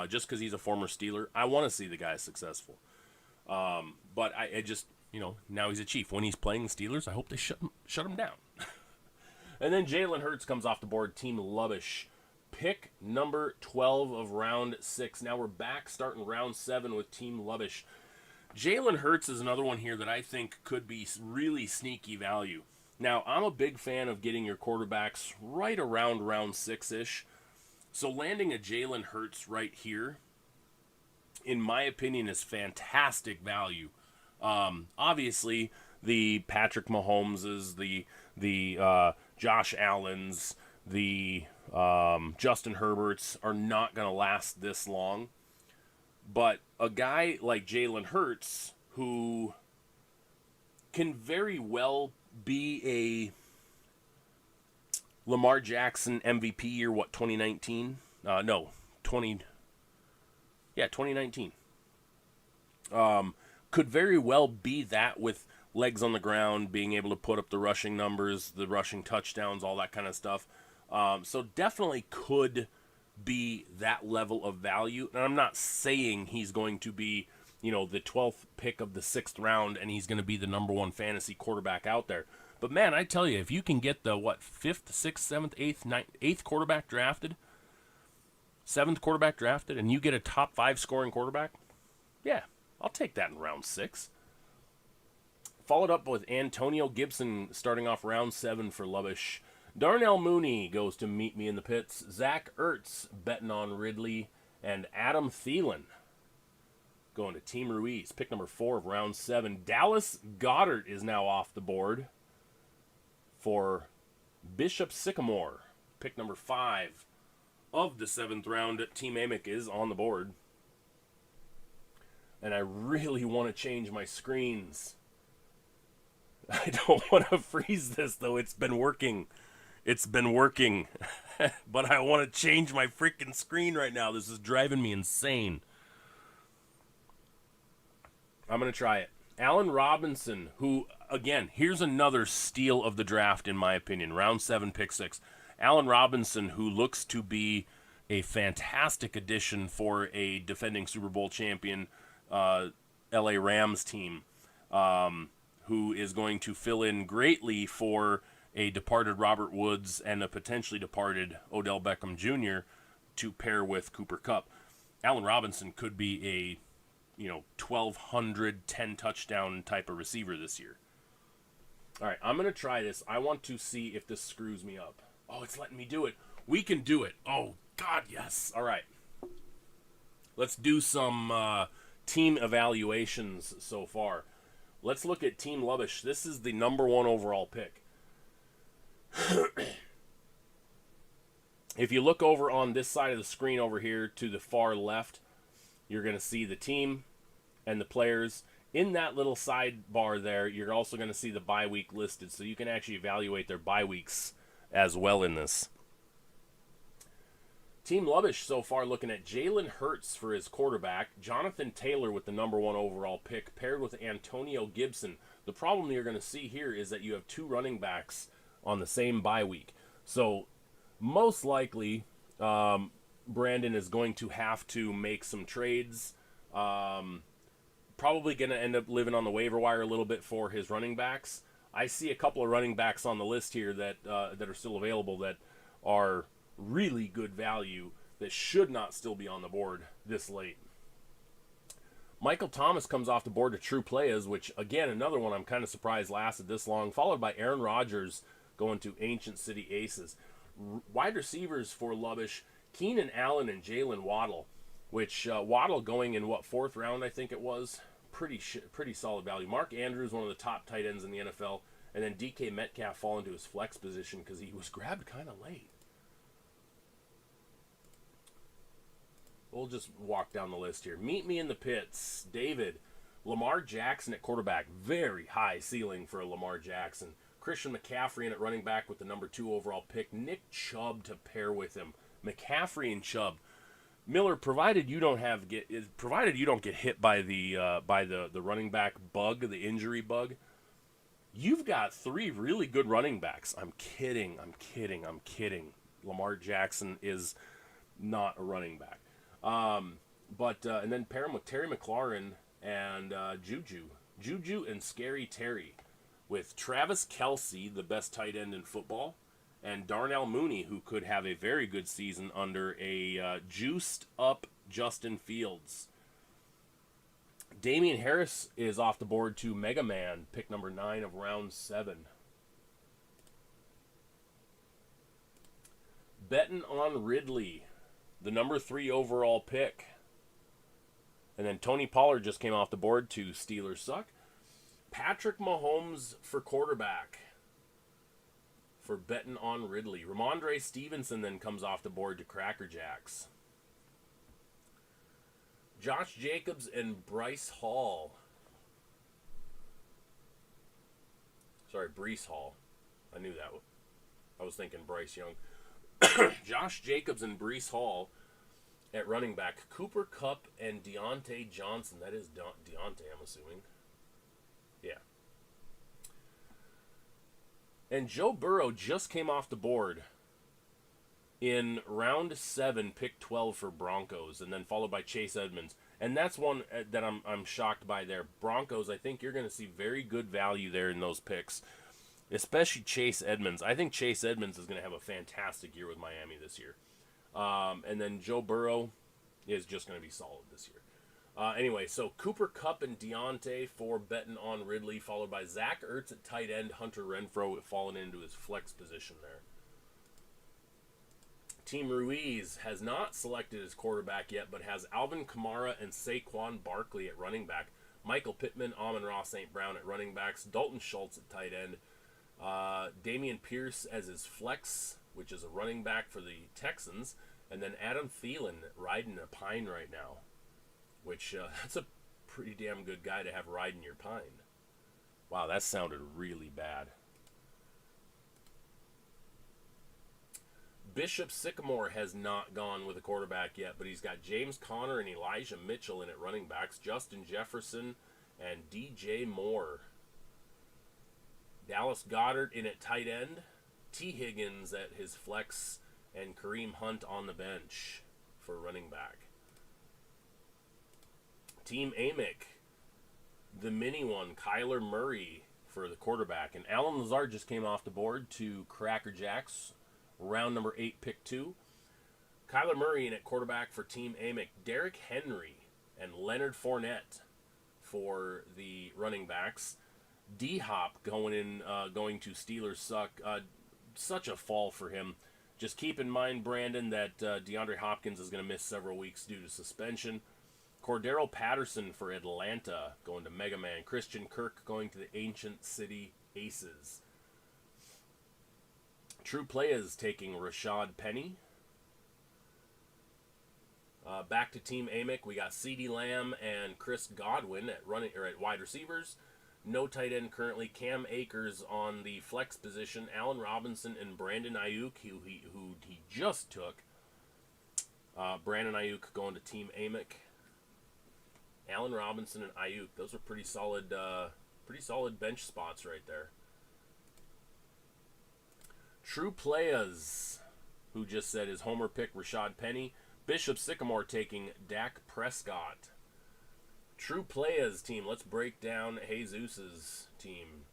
just because he's a former Steeler. I want to see the guy successful. But I just, now he's a Chief. When he's playing the Steelers, I hope they shut him down. And then Jalen Hurts comes off the board, Team Lubbosh. Pick number 12 of round 6. Now we're back starting round 7 with Team Lubbosh. Jalen Hurts is another one here that I think could be really sneaky value. Now, I'm a big fan of getting your quarterbacks right around round 6-ish. So landing a Jalen Hurts right here, in my opinion, is fantastic value. Obviously, the Patrick Mahomeses, the Josh Allens, the Justin Herberts are not going to last this long. But a guy like Jalen Hurts, who can very well be a Lamar Jackson MVP year, 2019? 2019. Could very well be that with legs on the ground, being able to put up the rushing numbers, the rushing touchdowns, all that kind of stuff. So definitely could be that level of value. And I'm not saying he's going to be, the 12th pick of the 6th round and he's going to be the number 1 fantasy quarterback out there. But man, I tell you, if you can get the 5th, 6th, 7th, 8th, 9th, 8th quarterback drafted, 7th quarterback drafted, and you get a top 5 scoring quarterback, yeah, I'll take that in round 6. Followed up with Antonio Gibson starting off round 7 for Lubbosh. Darnell Mooney goes to Meet Me in the Pits. Zach Ertz betting on Ridley. And Adam Thielen going to Team Ruiz. Pick number 4 of round 7. Dallas Goedert is now off the board for Bishop Sycamore. Pick number 5 of the 7th round. Team Amick is on the board. And I really want to change my screens. I don't want to freeze this, though. It's been working. It's been working, but I want to change my freaking screen right now. This is driving me insane. I'm going to try it. Allen Robinson, who, again, here's another steal of the draft, in my opinion. Round 7, pick 6. Allen Robinson, who looks to be a fantastic addition for a defending Super Bowl champion LA Rams team, who is going to fill in greatly for a departed Robert Woods and a potentially departed Odell Beckham Jr. to pair with Cooper Kupp. Allen Robinson could be a 1,200, 10 touchdown type of receiver this year. All right, I'm going to try this. I want to see if this screws me up. Oh, it's letting me do it. We can do it. Oh, God, yes. All right. Let's do some team evaluations so far. Let's look at Team Lubbock. This is the number 1 overall pick. If you look over on this side of the screen over here to the far left, you're going to see the team and the players. In that little sidebar there, you're also going to see the bye week listed, so you can actually evaluate their bye weeks as well in this. Team Lubbock so far looking at Jalen Hurts for his quarterback, Jonathan Taylor with the number 1 overall pick, paired with Antonio Gibson. The problem you're going to see here is that you have 2 running backs on the same bye week. So most likely, Brandon is going to have to make some trades. Probably going to end up living on the waiver wire a little bit for his running backs. I see a couple of running backs on the list here that are still available that are really good value that should not still be on the board this late. Michael Thomas comes off the board to True Players, which, again, another one I'm kind of surprised lasted this long, followed by Aaron Rodgers going to Ancient City Aces. Wide receivers for Lubbock, Keenan Allen and Jalen Waddle, which Waddle going in, 4th round, I think it was. Pretty solid value. Mark Andrews, one of the top tight ends in the NFL, and then DK Metcalf fall into his flex position because he was grabbed kind of late. We'll just walk down the list here. Meet me in the pits. David, Lamar Jackson at quarterback. Very high ceiling for a Lamar Jackson. Christian McCaffrey in at running back with the number 2 overall pick. Nick Chubb to pair with him. McCaffrey and Chubb. Miller, provided you don't get hit by the running back bug, the injury bug, you've got 3 really good running backs. I'm kidding. Lamar Jackson is not a running back. And then pair him with Terry McLaurin and Juju and Scary Terry, with Travis Kelce, the best tight end in football, and Darnell Mooney, who could have a very good season under a juiced up Justin Fields. Damian Harris is off the board to Mega Man, pick number 9 of round 7. Betting on Ridley, the number 3 overall pick. And then Tony Pollard just came off the board to Steelers Suck. Patrick Mahomes for quarterback for Betting on Ridley. Ramondre Stevenson then comes off the board to Cracker Jacks. Josh Jacobs and Bryce Hall. Sorry, Breece Hall. I knew that. I was thinking Bryce Young. Josh Jacobs and Breece Hall at running back. Cooper Kupp and Deontay Johnson. That is Deontay, I'm assuming. Yeah. And Joe Burrow just came off the board in round 7, pick 12 for Broncos, and then followed by Chase Edmonds. And that's one that I'm shocked by there. Broncos, I think you're going to see very good value there in those picks, especially Chase Edmonds. I think Chase Edmonds is going to have a fantastic year with Miami this year. And then Joe Burrow is just going to be solid this year. Anyway, so Cooper Kupp and Deontay for Betting on Ridley, followed by Zach Ertz at tight end, Hunter Renfrow falling into his flex position there. Team Ruiz has not selected his quarterback yet, but has Alvin Kamara and Saquon Barkley at running back, Michael Pittman, Amon-Ra St. Brown at running backs, Dalton Schultz at tight end, Dameon Pierce as his flex, which is a running back for the Texans, and then Adam Thielen riding a pine right now, which that's a pretty damn good guy to have riding your pine. Wow, that sounded really bad. Bishop Sycamore has not gone with a quarterback yet, but he's got James Conner and Elijah Mitchell in at running backs, Justin Jefferson and DJ Moore. Dallas Goddard in at tight end, T. Higgins at his flex, and Kareem Hunt on the bench for running back. Team Amick, the mini one, Kyler Murray for the quarterback. And Alan Lazard just came off the board to Cracker Jacks, round number 8, pick 2. Kyler Murray in at quarterback for Team Amick. Derrick Henry and Leonard Fournette for the running backs. D-Hop going to Steelers Suck. Such a fall for him. Just keep in mind, Brandon, that DeAndre Hopkins is going to miss several weeks due to suspension. Cordero Patterson for Atlanta going to Mega Man. Christian Kirk going to the Ancient City Aces. True Players taking Rashad Penny. Back to Team Amick, we got CeeDee Lamb and Chris Godwin at wide receivers. No tight end currently. Cam Akers on the flex position. Allen Robinson and Brandon Ayuk, who he just took. Brandon Ayuk going to Team Amick. Allen Robinson and Ayuk, those are pretty solid bench spots right there. True Players, who just said his homer pick Rashad Penny. Bishop Sycamore taking Dak Prescott. True Players team, let's break down Jesus's team.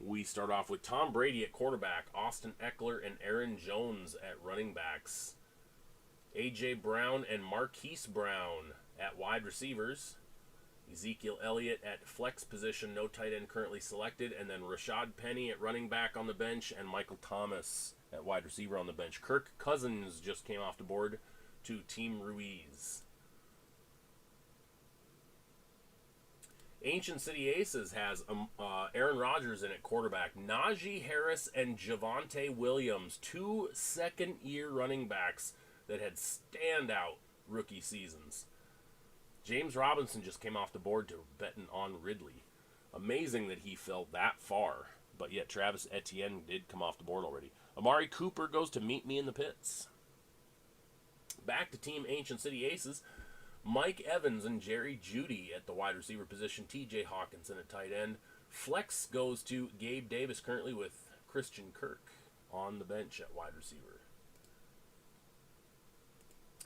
We start off with Tom Brady at quarterback, Austin Eckler and Aaron Jones at running backs, A.J. Brown and Marquise Brown at wide receivers, Ezekiel Elliott at flex position, no tight end currently selected, and then Rashad Penny at running back on the bench, and Michael Thomas at wide receiver on the bench. Kirk Cousins just came off the board to Team Ruiz. Ancient City Aces has Aaron Rodgers in at quarterback, Najee Harris and Javonte Williams, 2 second-year running backs that had standout rookie seasons. James Robinson just came off the board to betting on Ridley. Amazing that he fell that far, but yet Travis Etienne did come off the board already. Amari Cooper goes to Meet Me in the Pits. Back to Team Ancient City Aces, Mike Evans and Jerry Jeudy at the wide receiver position, T.J. Hawkinson at tight end. Flex goes to Gabe Davis, currently with Christian Kirk on the bench at wide receiver.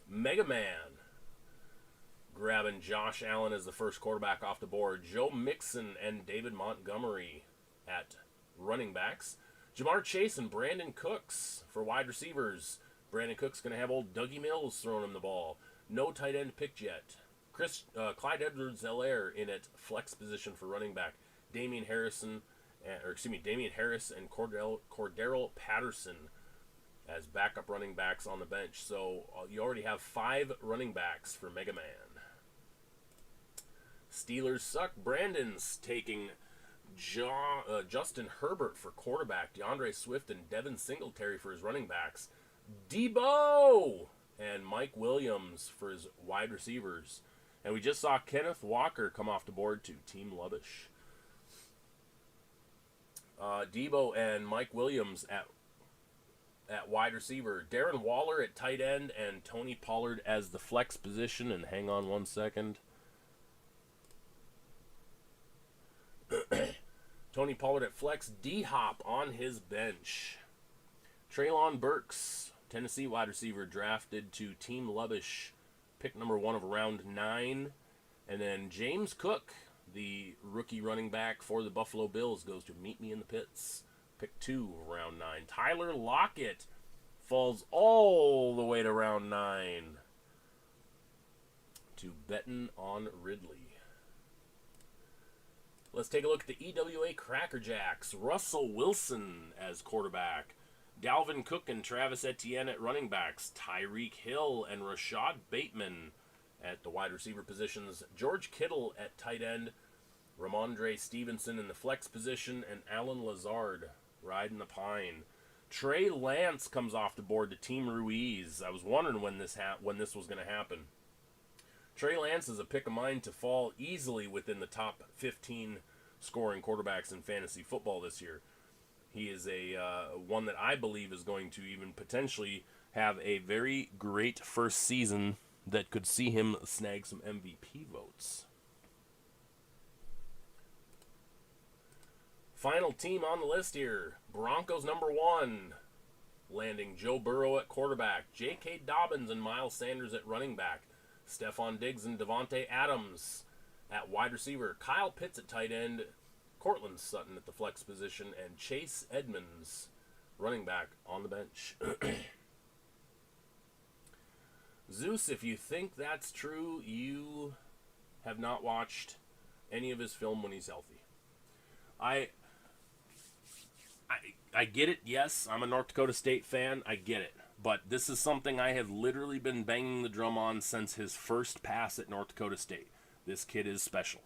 Mega Man grabbing Josh Allen as the first quarterback off the board. Joe Mixon and David Montgomery at running backs. Jamar Chase and Brandon Cooks for wide receivers. Brandon Cooks going to have old Dougie Mills throwing him the ball. No tight end picked yet. Clyde Edwards-Helaire in at flex position for running back. Damian Harris and Cordero Patterson as backup running backs on the bench. So you already have 5 running backs for Mega Man. Steelers Suck. Brandon's taking Justin Herbert for quarterback, DeAndre Swift and Devin Singletary for his running backs, Debo and Mike Williams for his wide receivers. And we just saw Kenneth Walker come off the board to Team Lubbosh. Debo and Mike Williams at wide receiver. Darren Waller at tight end and Tony Pollard as the flex position. And hang on one second. Tony Pollard at flex. D-Hop on his bench. Treylon Burks, Tennessee wide receiver, drafted to Team Lubbosh, pick number 1 of round 9. And then James Cook, the rookie running back for the Buffalo Bills, goes to Meet Me in the Pits, pick 2 of round 9. Tyler Lockett falls all the way to round 9 to Bettin' on Ridley. Let's take a look at the EWA Cracker Jacks. Russell Wilson as quarterback. Dalvin Cook and Travis Etienne at running backs. Tyreek Hill and Rashad Bateman at the wide receiver positions. George Kittle at tight end. Ramondre Stevenson in the flex position. And Alan Lazard riding the pine. Trey Lance comes off the board to Team Ruiz. I was wondering when this was going to happen. Trey Lance is a pick of mine to fall easily within the top 15 scoring quarterbacks in fantasy football this year. He is a one that I believe is going to even potentially have a very great first season that could see him snag some MVP votes. Final team on the list here. Broncos number 1, landing Joe Burrow at quarterback, J.K. Dobbins and Miles Sanders at running back, Stephon Diggs and Devontae Adams at wide receiver, Kyle Pitts at tight end, Cortland Sutton at the flex position, and Chase Edmonds, running back, on the bench. Zeus, if you think that's true, you have not watched any of his film when he's healthy. I get it, yes, I'm a North Dakota State fan, I get it. But this is something I have literally been banging the drum on since his first pass at North Dakota State. This kid is special.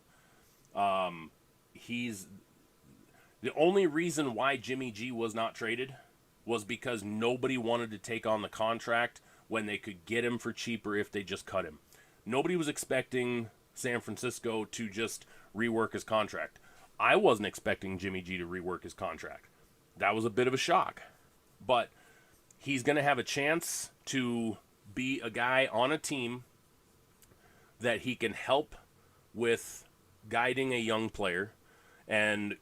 He's the only reason why Jimmy G was not traded was because nobody wanted to take on the contract when they could get him for cheaper if they just cut him. Nobody was expecting San Francisco to just rework his contract. I wasn't expecting Jimmy G to rework his contract. That was a bit of a shock. But he's going to have a chance to be a guy on a team that he can help with guiding a young player and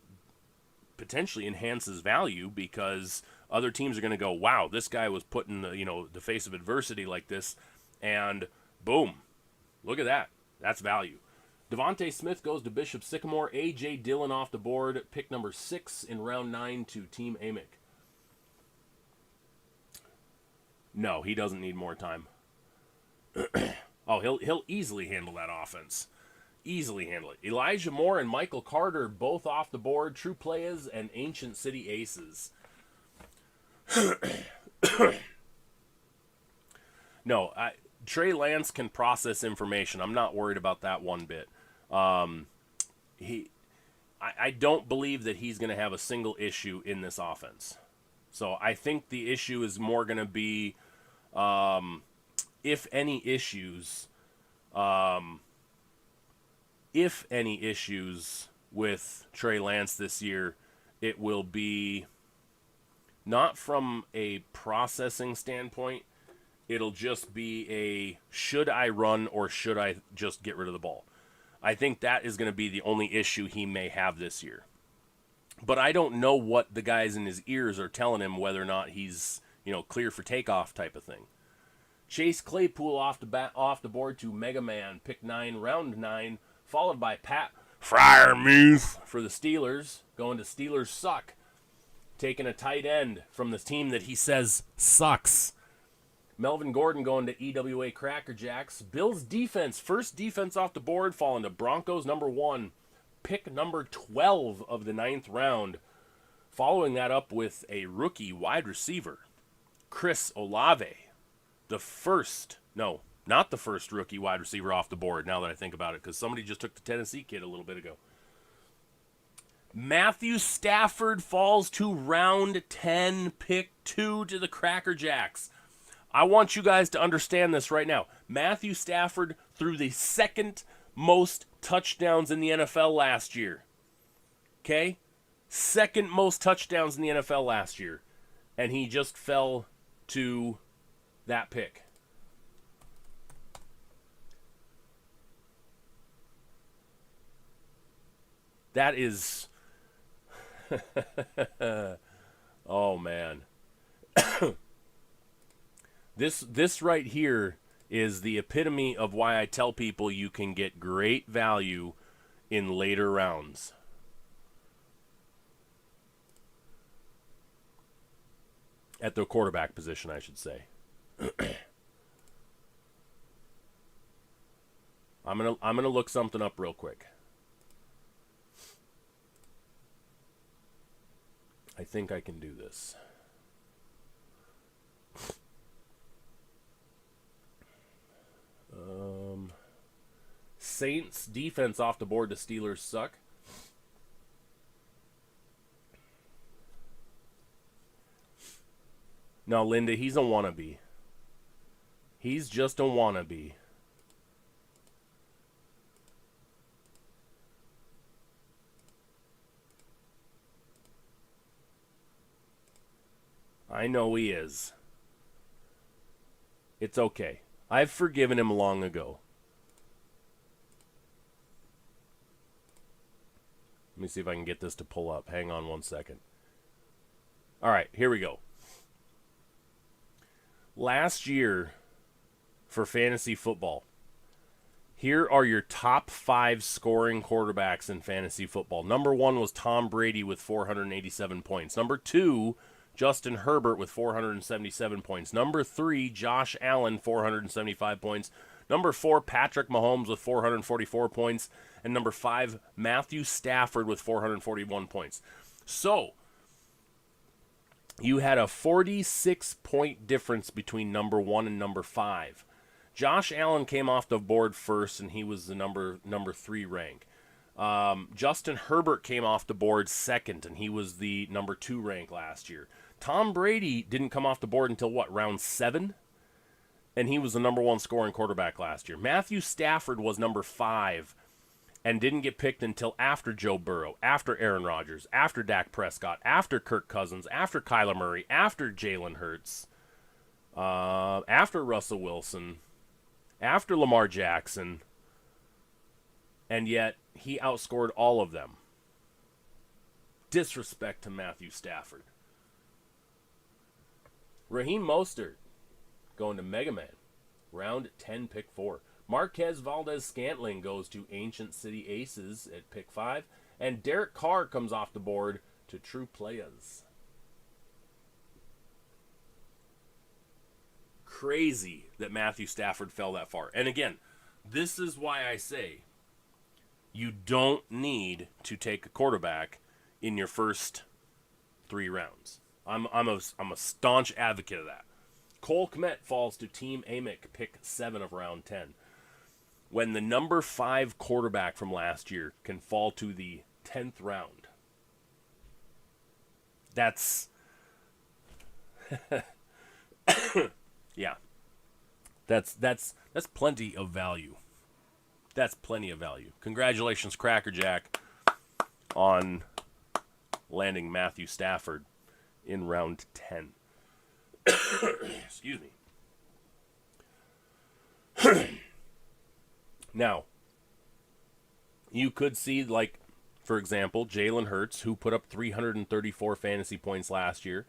potentially enhance his value, because other teams are going to go, wow, this guy was put in the face of adversity like this, and boom, look at that. That's value. Devontae Smith goes to Bishop Sycamore. A.J. Dillon off the board, pick number 6 in round 9 to Team Amick. No, he doesn't need more time. Oh, he'll easily handle that offense. Easily handle it. Elijah Moore and Michael Carter both off the board. True Players and Ancient City Aces. No, Trey Lance can process information. I'm not worried about that one bit. I don't believe that he's going to have a single issue in this offense. So I think the issue is more going to be, if any issues with Trey Lance this year, it will be not from a processing standpoint. It'll just be a, should I run or should I just get rid of the ball? I think that is going to be the only issue he may have this year. But I don't know what the guys in his ears are telling him, whether or not he's, clear for takeoff type of thing. Chase Claypool off the board to Mega Man, pick 9, round 9, followed by Pat Freiermuth for the Steelers, going to Steelers Suck, taking a tight end from the team that he says sucks. Melvin Gordon going to EWA Cracker Jacks. Bills defense, first defense off the board, falling to Broncos number 1, pick number 12 of the 9th round. Following that up with a rookie wide receiver, Chris Olave. Not the first rookie wide receiver off the board, now that I think about it, because somebody just took the Tennessee kid a little bit ago. Matthew Stafford falls to round 10, pick 2 to the Cracker Jacks. I want you guys to understand this right now. Matthew Stafford threw the second most touchdowns in the NFL last year. Okay? Second most touchdowns in the NFL last year. And he just fell to that pick. That is... oh, man. This right here is the epitome of why I tell people you can get great value in later rounds. At the quarterback position, I should say. I'm gonna look something up real quick. I think I can do this. Saints defense off the board to Steelers Suck. No, Linda, he's a wannabe. He's just a wannabe. I know he is. It's okay. I've forgiven him long ago. Let me see if I can get this to pull up. Hang on one second. All right, here we go. Last year for fantasy football, here are your top 5 scoring quarterbacks in fantasy football. Number 1 was Tom Brady with 487 points. Number 2, Justin Herbert with 477 points. Number 3, Josh Allen, 475 points. Number 4, Patrick Mahomes with 444 points. And number 5, Matthew Stafford with 441 points. So, you had a 46-point difference between number 1 and number 5. Josh Allen came off the board first, and he was the number 3 rank. Justin Herbert came off the board second, and he was the number 2 rank last year. Tom Brady didn't come off the board until, round 7? And he was the number 1 scoring quarterback last year. Matthew Stafford was number 5 and didn't get picked until after Joe Burrow, after Aaron Rodgers, after Dak Prescott, after Kirk Cousins, after Kyler Murray, after Jalen Hurts, after Russell Wilson, after Lamar Jackson, and yet he outscored all of them. Disrespect to Matthew Stafford. Raheem Mostert going to Mega Man. Round 10, pick 4. Marquez Valdez-Scantling goes to Ancient City Aces at pick 5. And Derek Carr comes off the board to True Playas. Crazy that Matthew Stafford fell that far. And again, this is why I say you don't need to take a quarterback in your first 3 rounds. I'm a staunch advocate of that. Cole Kmet falls to Team Amick, pick 7 of round 10. When the number 5 quarterback from last year can fall to the 10th round, that's yeah, that's plenty of value. That's plenty of value. Congratulations, Crackerjack, on landing Matthew Stafford in round 10. Excuse me. Now, you could see, like, for example, Jalen Hurts, who put up 334 fantasy points last year.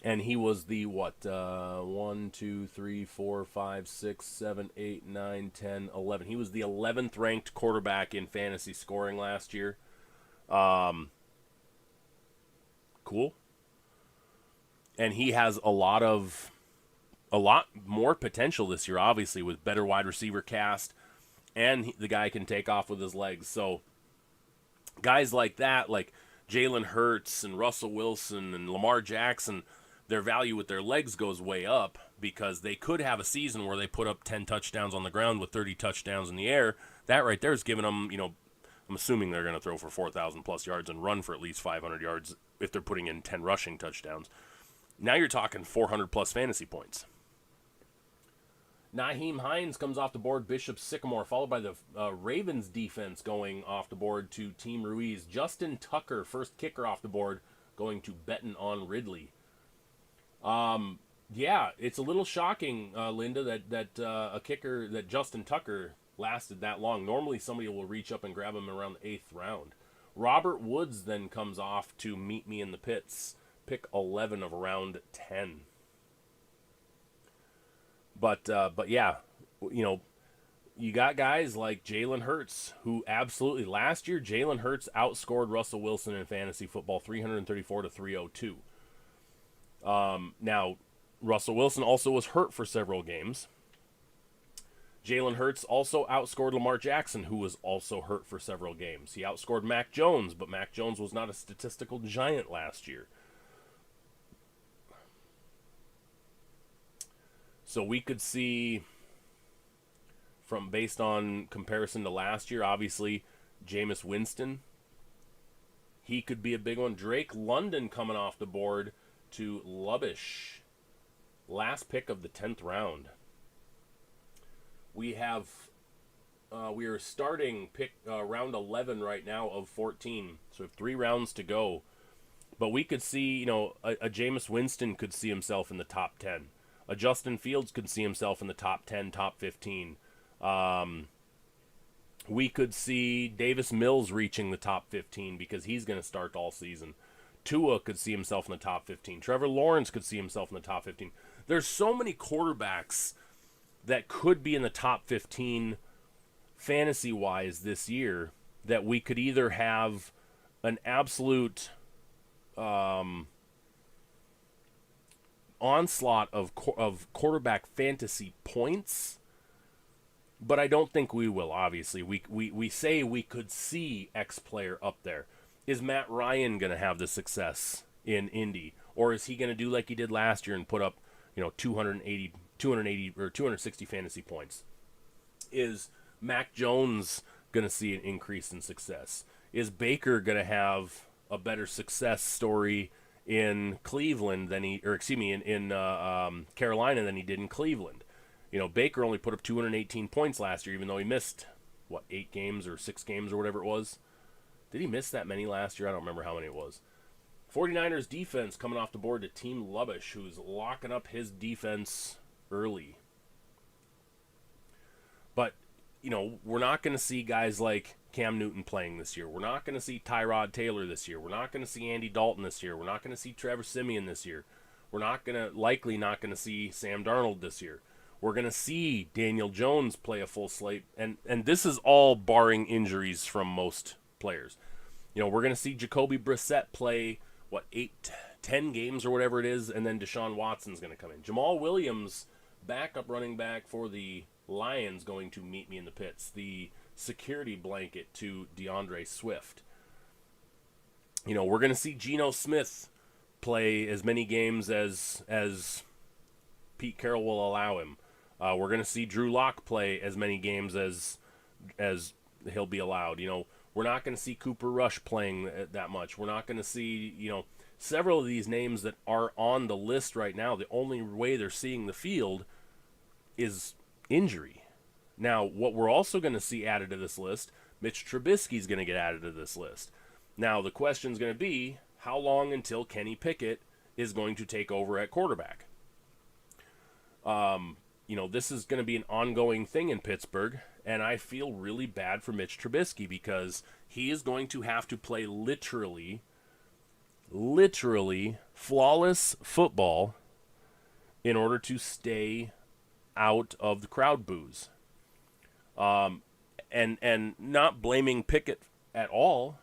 And he was the, 1, 2, 3, 4, 5, 6, 7, 8, 9, 10, 11. He was the 11th ranked quarterback in fantasy scoring last year. Cool. And he has a lot more potential this year, obviously, with better wide receiver cast, and the guy can take off with his legs. So guys like that, like Jalen Hurts and Russell Wilson and Lamar Jackson, their value with their legs goes way up because they could have a season where they put up 10 touchdowns on the ground with 30 touchdowns in the air. That right there is giving them, I'm assuming they're going to throw for 4,000 plus yards and run for at least 500 yards if they're putting in 10 rushing touchdowns. Now you're talking 400 plus fantasy points. Nyheim Hines comes off the board, Bishop Sycamore, followed by the Ravens defense going off the board to Team Ruiz. Justin Tucker, first kicker off the board, going to Betting on Ridley. Yeah, it's a little shocking, Linda, that a kicker, that Justin Tucker lasted that long. Normally somebody will reach up and grab him around the 8th round. Robert Woods then comes off to Meet Me in the Pits, pick 11 of round 10. But yeah, you got guys like Jalen Hurts, who absolutely, last year, Jalen Hurts outscored Russell Wilson in fantasy football 334 to 302. Now, Russell Wilson also was hurt for several games. Jalen Hurts also outscored Lamar Jackson, who was also hurt for several games. He outscored Mac Jones, but Mac Jones was not a statistical giant last year. So we could see, based on comparison to last year, obviously, Jameis Winston, he could be a big one. Drake London coming off the board to Lubbosh. Last pick of the 10th round. We are starting round 11 right now of 14. So we have 3 rounds to go. But we could see, a Jameis Winston could see himself in the top 10. A Justin Fields could see himself in the top 10, top 15. We could see Davis Mills reaching the top 15 because he's going to start all season. Tua could see himself in the top 15. Trevor Lawrence could see himself in the top 15. There's so many quarterbacks that could be in the top 15 fantasy-wise this year that we could either have an absolute onslaught of quarterback fantasy points, but I don't think we will. Obviously, we say we could see X player up there. Is Matt Ryan going to have the success in Indy, or is he going to do like he did last year and put up 280 or 260 fantasy points? Is Mac Jones going to see an increase in success? Is Baker going to have a better success story in Cleveland than in Carolina than he did in Cleveland? Baker only put up 218 points last year, even though he missed 8 games or 6 games or whatever it was. Did he miss that many last year? I don't remember how many it was. 49ers defense coming off the board to Team Lubbosh, who's locking up his defense early. But, we're not going to see guys like Cam Newton playing this year. We're not going to see Tyrod Taylor this year. We're not going to see Andy Dalton this year. We're not going to see Trevor Siemian this year. We're likely not going to see Sam Darnold this year. We're going to see Daniel Jones play a full slate. And this is all barring injuries from most players. We're going to see Jacoby Brissett play, 8-10 games or whatever it is, and then Deshaun Watson's going to come in. Jamal Williams, backup running back for the Lions, going to meet me in the pits. The security blanket to DeAndre Swift. We're going to see Geno Smith play as many games as Pete Carroll will allow him. We're going to see Drew Lock play as many games as he'll be allowed. We're not going to see Cooper Rush playing that much. We're not going to see, several of these names that are on the list right now. The only way they're seeing the field is injury. Now, what we're also going to see added to this list, Mitch Trubisky is going to get added to this list. Now, the question is going to be, how long until Kenny Pickett is going to take over at quarterback? This is going to be an ongoing thing in Pittsburgh, and I feel really bad for Mitch Trubisky because he is going to have to play literally flawless football in order to stay out of the crowd boos. And not blaming Pickett at all,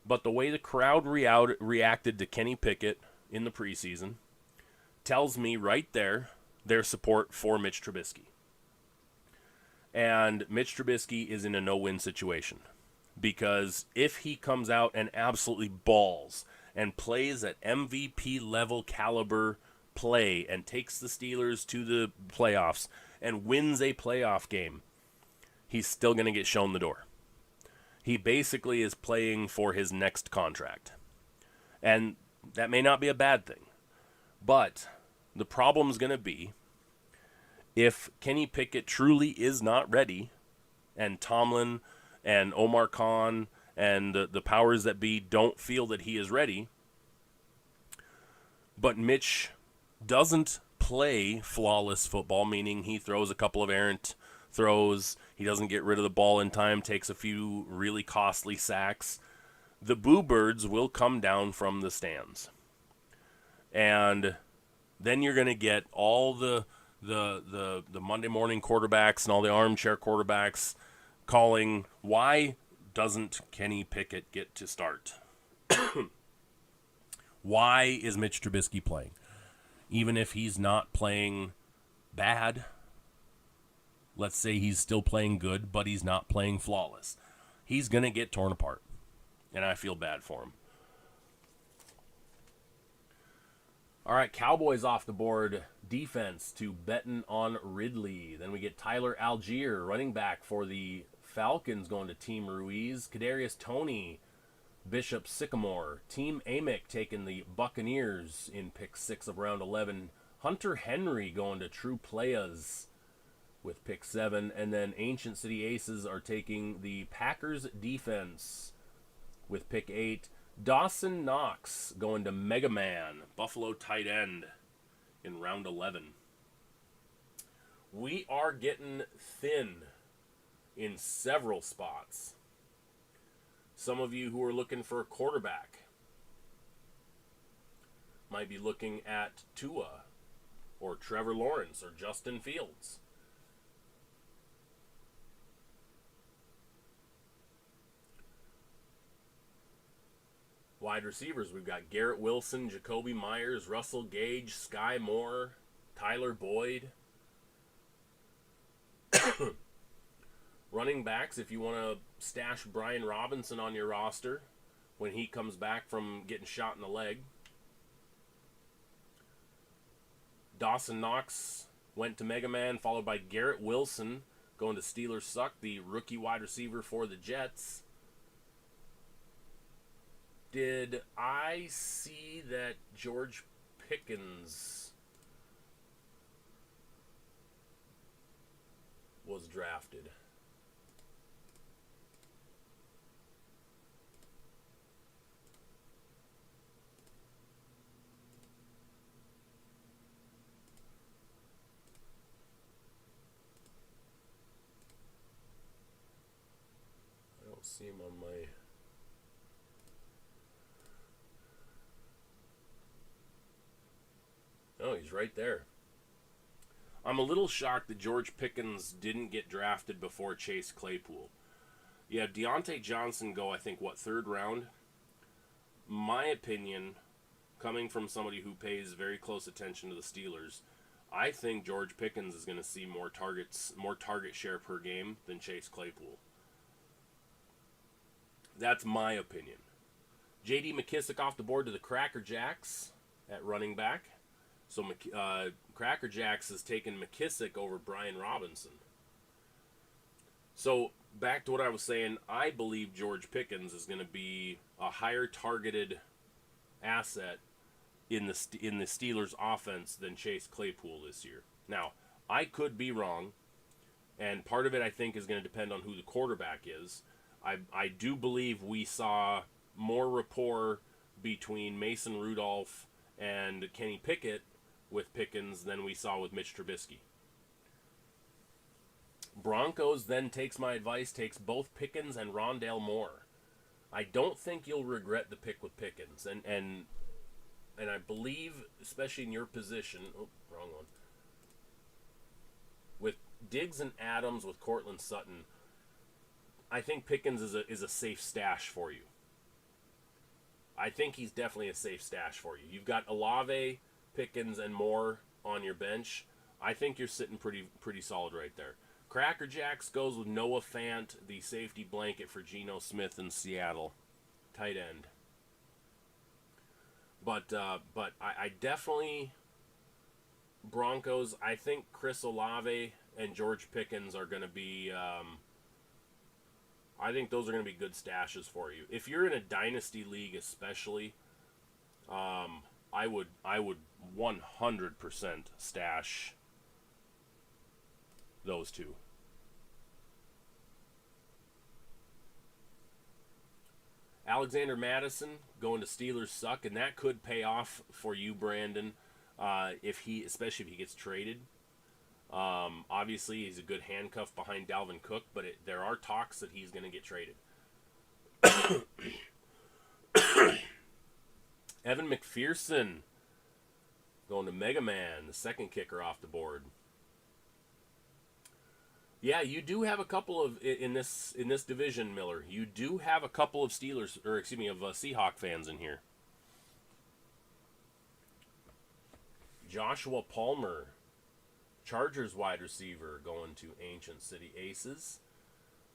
but the way the crowd reacted to Kenny Pickett in the preseason tells me right there their support for Mitch Trubisky. And Mitch Trubisky is in a no-win situation because if he comes out and absolutely balls and plays at MVP level caliber play and takes the Steelers to the playoffs and wins a playoff game, he's still going to get shown the door. He basically is playing for his next contract. And that may not be a bad thing. But the problem's going to be if Kenny Pickett truly is not ready and Tomlin and Omar Khan and the powers that be don't feel that he is ready, but Mitch doesn't play flawless football, meaning he throws a couple of errant throws, he doesn't get rid of the ball in time, takes a few really costly sacks, the Boo Birds will come down from the stands. And then you're going to get all the Monday morning quarterbacks and all the armchair quarterbacks calling, why doesn't Kenny Pickett get to start? Why is Mitch Trubisky playing? Even if he's not playing bad, let's say he's still playing good, but he's not playing flawless. He's going to get torn apart, and I feel bad for him. All right, Cowboys off the board. Defense to betting on Ridley. Then we get Tyler Algier, running back for the Falcons, going to Team Ruiz. Kadarius Toney, Bishop Sycamore. Team Amick taking the Buccaneers in pick 6 of round 11. Hunter Henry going to True Playas with pick 7. And then Ancient City Aces are taking the Packers defense with pick 8. Dawson Knox going to Mega Man, Buffalo tight end in round 11. We are getting thin in several spots. Some of you who are looking for a quarterback might be looking at Tua or Trevor Lawrence or Justin Fields. Wide receivers, we've got Garrett Wilson, Jacoby Myers, Russell Gage, Sky Moore, Tyler Boyd. Running backs, if you want to stash Brian Robinson on your roster when he comes back from getting shot in the leg. Dawson Knox went to Mega Man, followed by Garrett Wilson going to Steelers Suck, the rookie wide receiver for the Jets. Did I see that George Pickens was drafted? I don't see him on my... Oh, he's right there. I'm a little shocked that George Pickens didn't get drafted before Chase Claypool. You have Deontay Johnson go, I think, third round? My opinion, coming from somebody who pays very close attention to the Steelers, I think George Pickens is going to see more target share per game than Chase Claypool. That's my opinion. J.D. McKissick off the board to the Cracker Jacks at running back. So Cracker Jacks has taken McKissick over Brian Robinson. So back to what I was saying, I believe George Pickens is going to be a higher targeted asset in the Steelers offense than Chase Claypool this year. Now, I could be wrong, and part of it I think is going to depend on who the quarterback is. I do believe we saw more rapport between Mason Rudolph and Kenny Pickett with Pickens than we saw with Mitch Trubisky. Broncos then takes my advice, takes both Pickens and Rondale Moore. I don't think you'll regret the pick with Pickens, and I believe, especially in your position, wrong one, with Diggs and Adams, with Cortland Sutton, I think Pickens is a safe stash for you. I think he's definitely a safe stash for you. You've got Olave, Pickens, and Moore on your bench. I think you're sitting pretty solid right there. Cracker Jacks goes with Noah Fant, the safety blanket for Geno Smith in Seattle, tight end. But I definitely, Broncos, I think Chris Olave and George Pickens are going to be, I think those are going to be good stashes for you. If you're in a dynasty league especially, I would 100% stash those two. Alexander Madison going to Steelers Suck, and that could pay off for you, Brandon, especially if he gets traded. Obviously, he's a good handcuff behind Dalvin Cook, but there are talks that he's going to get traded. Evan McPherson going to Mega Man, the second kicker off the board. Yeah, you do have a couple of in this division, Miller. You do have a couple of Seahawk fans in here. Joshua Palmer, Chargers wide receiver, going to Ancient City Aces.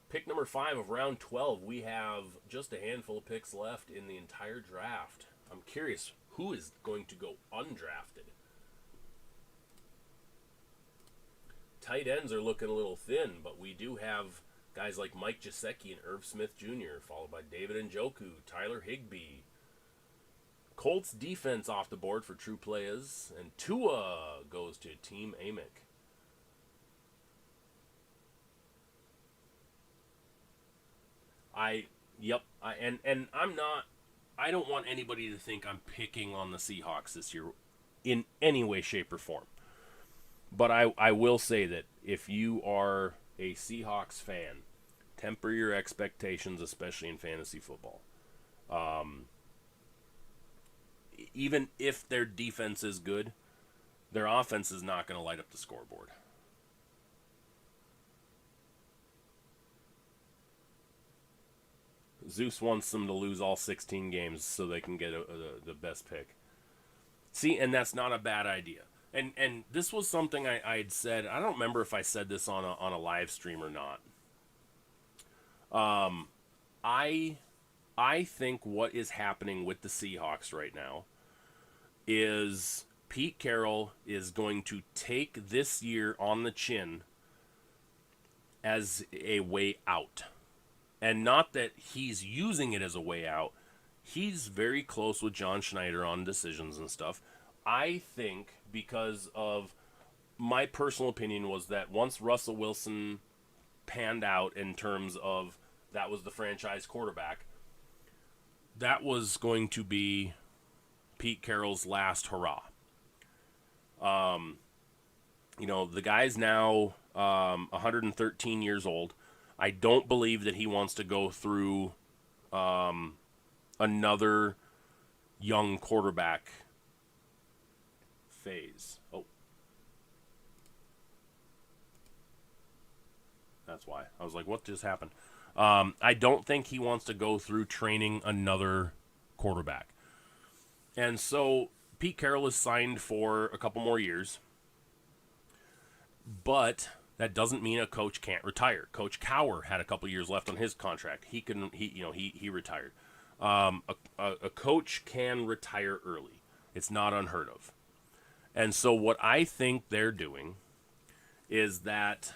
Pick number 5 of round 12. We have just a handful of picks left in the entire draft. I'm curious who is going to go undrafted. Tight ends are looking a little thin, but we do have guys like Mike Gesicki and Irv Smith Jr., followed by David Njoku, Tyler Higbee. Colts defense off the board for true players, and Tua goes to Team Amick. And I'm not I don't want anybody to think I'm picking on the Seahawks this year in any way, shape, or form. But I will say that if you are a Seahawks fan, temper your expectations, especially in fantasy football. Even if their defense is good, their offense is not going to light up the scoreboard. Zeus wants them to lose all 16 games so they can get the best pick. See, and that's not a bad idea. And this was something I had said. I don't remember if I said this on a live stream or not. I I think what is happening with the Seahawks right now is Pete Carroll is going to take this year on the chin as a way out. And not that he's using it as a way out. He's very close with John Schneider on decisions and stuff. I think because of my personal opinion was that once Russell Wilson panned out in terms of that was the franchise quarterback, that was going to be Pete Carroll's last hurrah. The guy's now 113 years old. I don't believe that he wants to go through another young quarterback phase. Oh. That's why. I was like, what just happened? I don't think he wants to go through training another quarterback. And so Pete Carroll is signed for a couple more years. But that doesn't mean a coach can't retire. Coach Cowher had a couple years left on his contract. He retired. A coach can retire early. It's not unheard of. And so what I think they're doing is that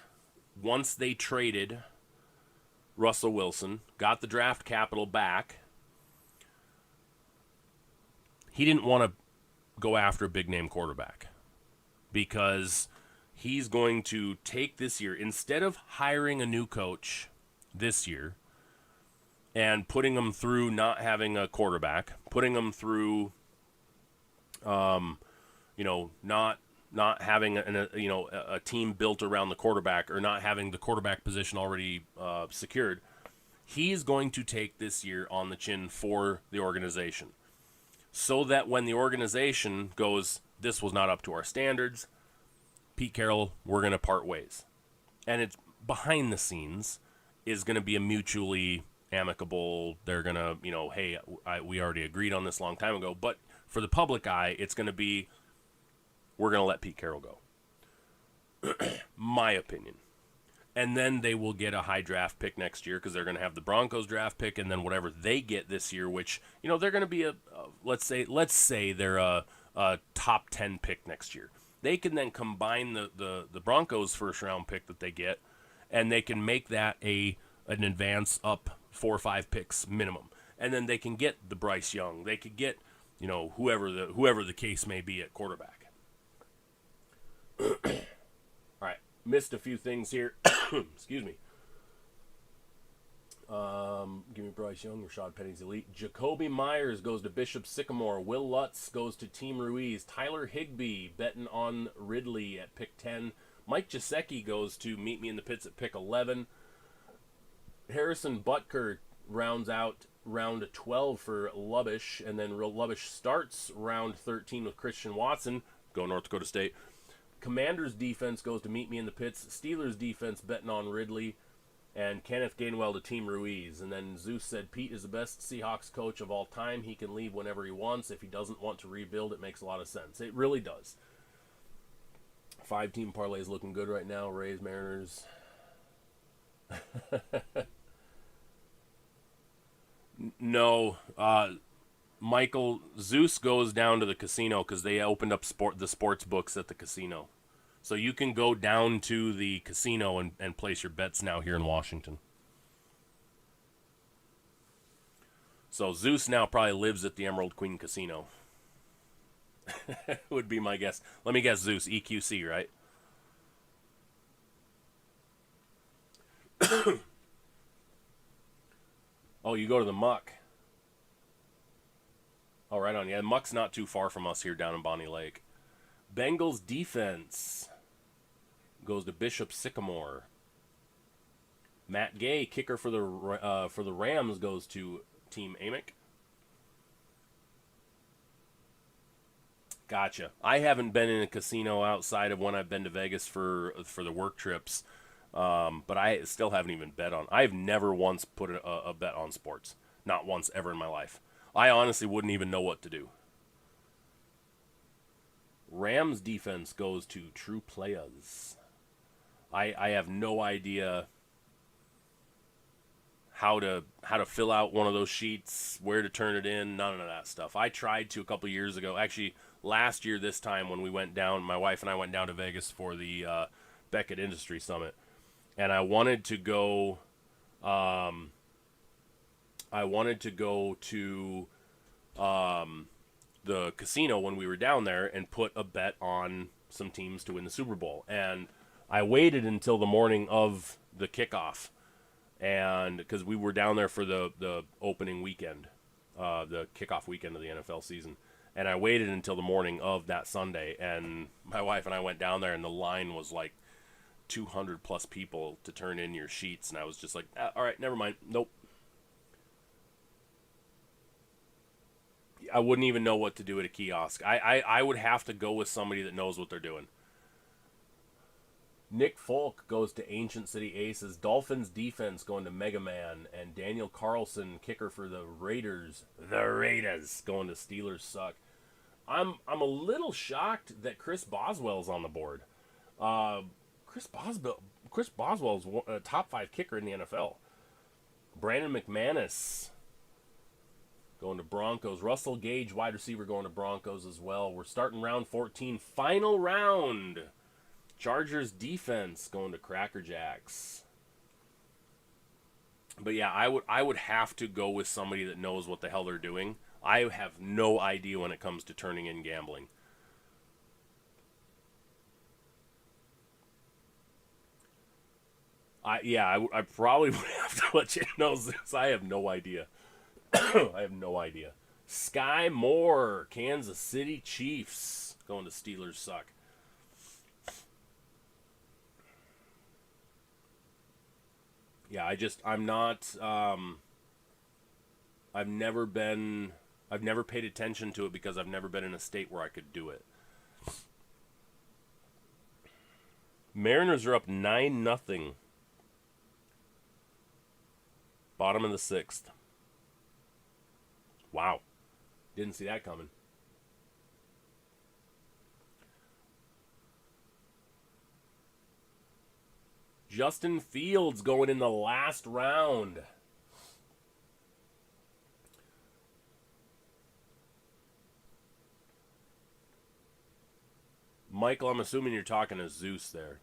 once they traded Russell Wilson, got the draft capital back, he didn't want to go after a big name quarterback because he's going to take this year, instead of hiring a new coach this year and putting them through not having a quarterback, putting them through, not having a team built around the quarterback or not having the quarterback position already secured, he's going to take this year on the chin for the organization so that when the organization goes, this was not up to our standards, Pete Carroll, we're going to part ways. And it's behind the scenes is going to be a mutually amicable, they're going to, hey, we already agreed on this a long time ago. But for the public eye, it's going to be, we're going to let Pete Carroll go. My opinion. And then they will get a high draft pick next year because they're going to have the Broncos draft pick, and then whatever they get this year, which, they're going to be let's say they're a top 10 pick next year. They can then combine the Broncos first round pick that they get, and they can make that an advance up 4 or 5 picks minimum. And then they can get the Bryce Young. They could get, whoever the case may be at quarterback. All right, missed a few things here. Excuse me. Give me Bryce Young, Rashad Penny's elite. Jacoby Myers goes to Bishop Sycamore. Will Lutz goes to Team Ruiz. Tyler Higbee betting on Ridley at pick 10. Mike Gesicki goes to Meet Me in the Pits at pick 11. Harrison Butker rounds out round 12 for Lubbosh, and then Lubbosh starts round 13 with Christian Watson. Go North Dakota State. Commanders defense goes to Meet Me in the Pits. Steelers defense betting on Ridley. And Kenneth Gainwell to Team Ruiz. And then Zeus said, Pete is the best Seahawks coach of all time. He can leave whenever he wants. If he doesn't want to rebuild, it makes a lot of sense. It really does. 5-team parlay is looking good right now. Rays, Mariners. No. Michael, Zeus goes down to the casino because they opened up the sports books at the casino. So you can go down to the casino and place your bets now here in Washington. So Zeus now probably lives at the Emerald Queen Casino. Would be my guess. Let me guess, Zeus, EQC, right? Oh, you go to the Muck. Oh, right on. Yeah, Muck's not too far from us here down in Bonnie Lake. Bengals defense goes to Bishop Sycamore. Matt Gay, kicker for the Rams, goes to Team Amick. Gotcha. I haven't been in a casino outside of when I've been to Vegas for the work trips, but I still haven't even bet on. I've never once put a bet on sports. Not once ever in my life. I honestly wouldn't even know what to do. Rams defense goes to True Players. I have no idea how to fill out one of those sheets, where to turn it in, none of that stuff. I tried to a couple years ago, actually last year this time when we went down, my wife and I went down to Vegas for the Beckett Industry Summit, and I wanted to go to the casino when we were down there and put a bet on some teams to win the Super Bowl. And I waited until the morning of the kickoff, and because we were down there for the opening weekend, the kickoff weekend of the NFL season. And I waited until the morning of that Sunday, and my wife and I went down there, and the line was like 200 plus people to turn in your sheets, and I was just like, all right, never mind, nope. I wouldn't even know what to do at a kiosk. I would have to go with somebody that knows what they're doing. Nick Folk goes to Ancient City Aces. Dolphins defense going to Mega Man. And Daniel Carlson, kicker for the Raiders. The Raiders going to Steelers Suck. I'm a little shocked that Chris Boswell's on the board. Chris Boswell's a top 5 kicker in the NFL. Brandon McManus going to Broncos. Russell Gage, wide receiver, going to Broncos as well. We're starting round 14. Final round. Chargers defense going to Cracker Jacks. But yeah, I would have to go with somebody that knows what the hell they're doing. I have no idea when it comes to turning in gambling. I probably would have to let you know since I have no idea. I have no idea. Sky Moore, Kansas City Chiefs, going to Steelers Suck. Yeah, I'm not, I've never paid attention to it because I've never been in a state where I could do it. Mariners are up 9-0. Bottom of the 6th. Wow. Didn't see that coming. Justin Fields going in the last round. Michael, I'm assuming you're talking to Zeus there.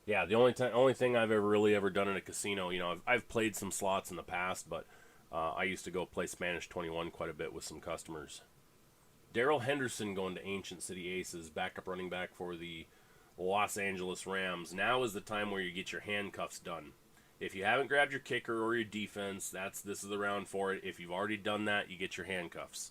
Yeah, the only thing I've ever done in a casino, I've played some slots in the past, but I used to go play Spanish 21 quite a bit with some customers. Darrell Henderson going to Ancient City Aces, backup running back for the Los Angeles Rams. Now is the time where you get your handcuffs done. If you haven't grabbed your kicker or your defense, this is the round for it. If you've already done that, you get your handcuffs.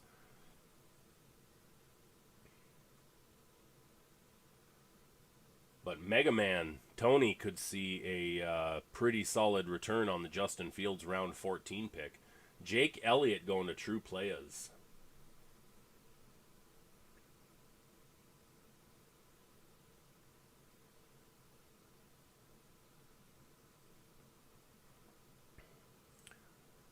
But Mega Man, Tony could see a pretty solid return on the Justin Fields round 14 pick. Jake Elliott going to True Players.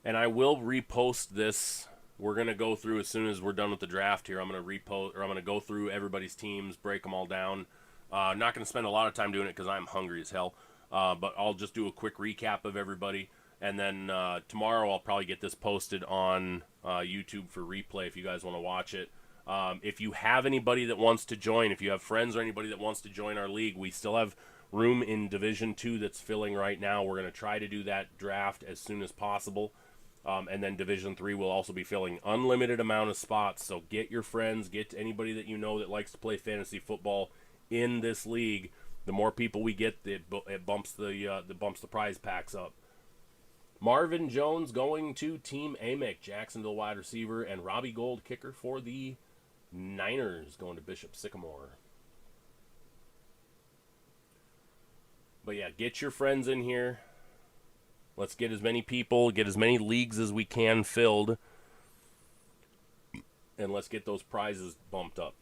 And I will repost this. We're going to go through as soon as we're done with the draft here. I'm going to repost, or I'm going to go through everybody's teams, break them all down. Not going to spend a lot of time doing it because I'm hungry as hell. But I'll just do a quick recap of everybody. And then tomorrow I'll probably get this posted on YouTube for replay if you guys want to watch it. If you have anybody that wants to join, if you have friends or anybody that wants to join our league, we still have room in Division 2 that's filling right now. We're going to try to do that draft as soon as possible. And then Division 3 will also be filling unlimited amount of spots. So get your friends, get anybody that you know that likes to play fantasy football in this league. The more people we get, it bumps the prize packs up. Marvin Jones going to Team Amick, Jacksonville wide receiver, and Robbie Gould, kicker for the Niners, going to Bishop Sycamore. But yeah, get your friends in here. Let's get as many people, get as many leagues as we can filled, and let's get those prizes bumped up.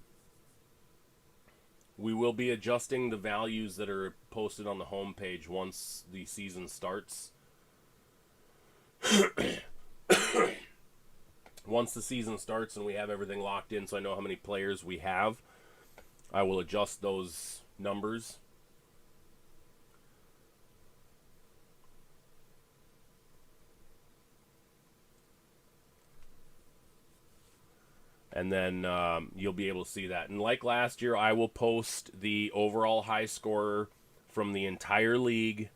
We will be adjusting the values that are posted on the homepage once the season starts. Once the season starts and we have everything locked in so I know how many players we have, I will adjust those numbers. And then you'll be able to see that. And like last year, I will post the overall high scorer from the entire league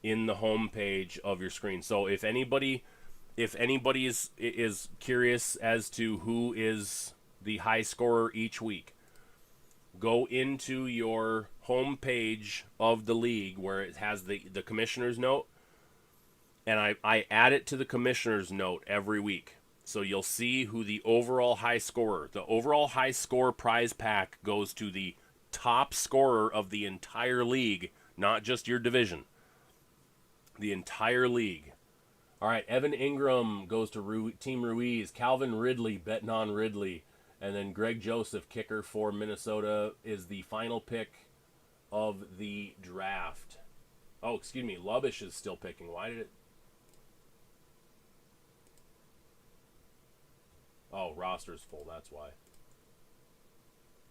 in the home page of your screen. So if anybody is curious as to who is the high scorer each week, go into your home page of the league where it has the commissioner's note, and I add it to the commissioner's note every week. So you'll see who the overall high scorer, the overall high score prize pack goes to the top scorer of the entire league, not just your division. The entire league. All right, Evan Ingram goes to Team Ruiz. Calvin Ridley, betting on Ridley. And then Greg Joseph, kicker for Minnesota, is the final pick of the draft. Oh, excuse me, Lubish is still picking. Why did it... Oh, roster's full, that's why.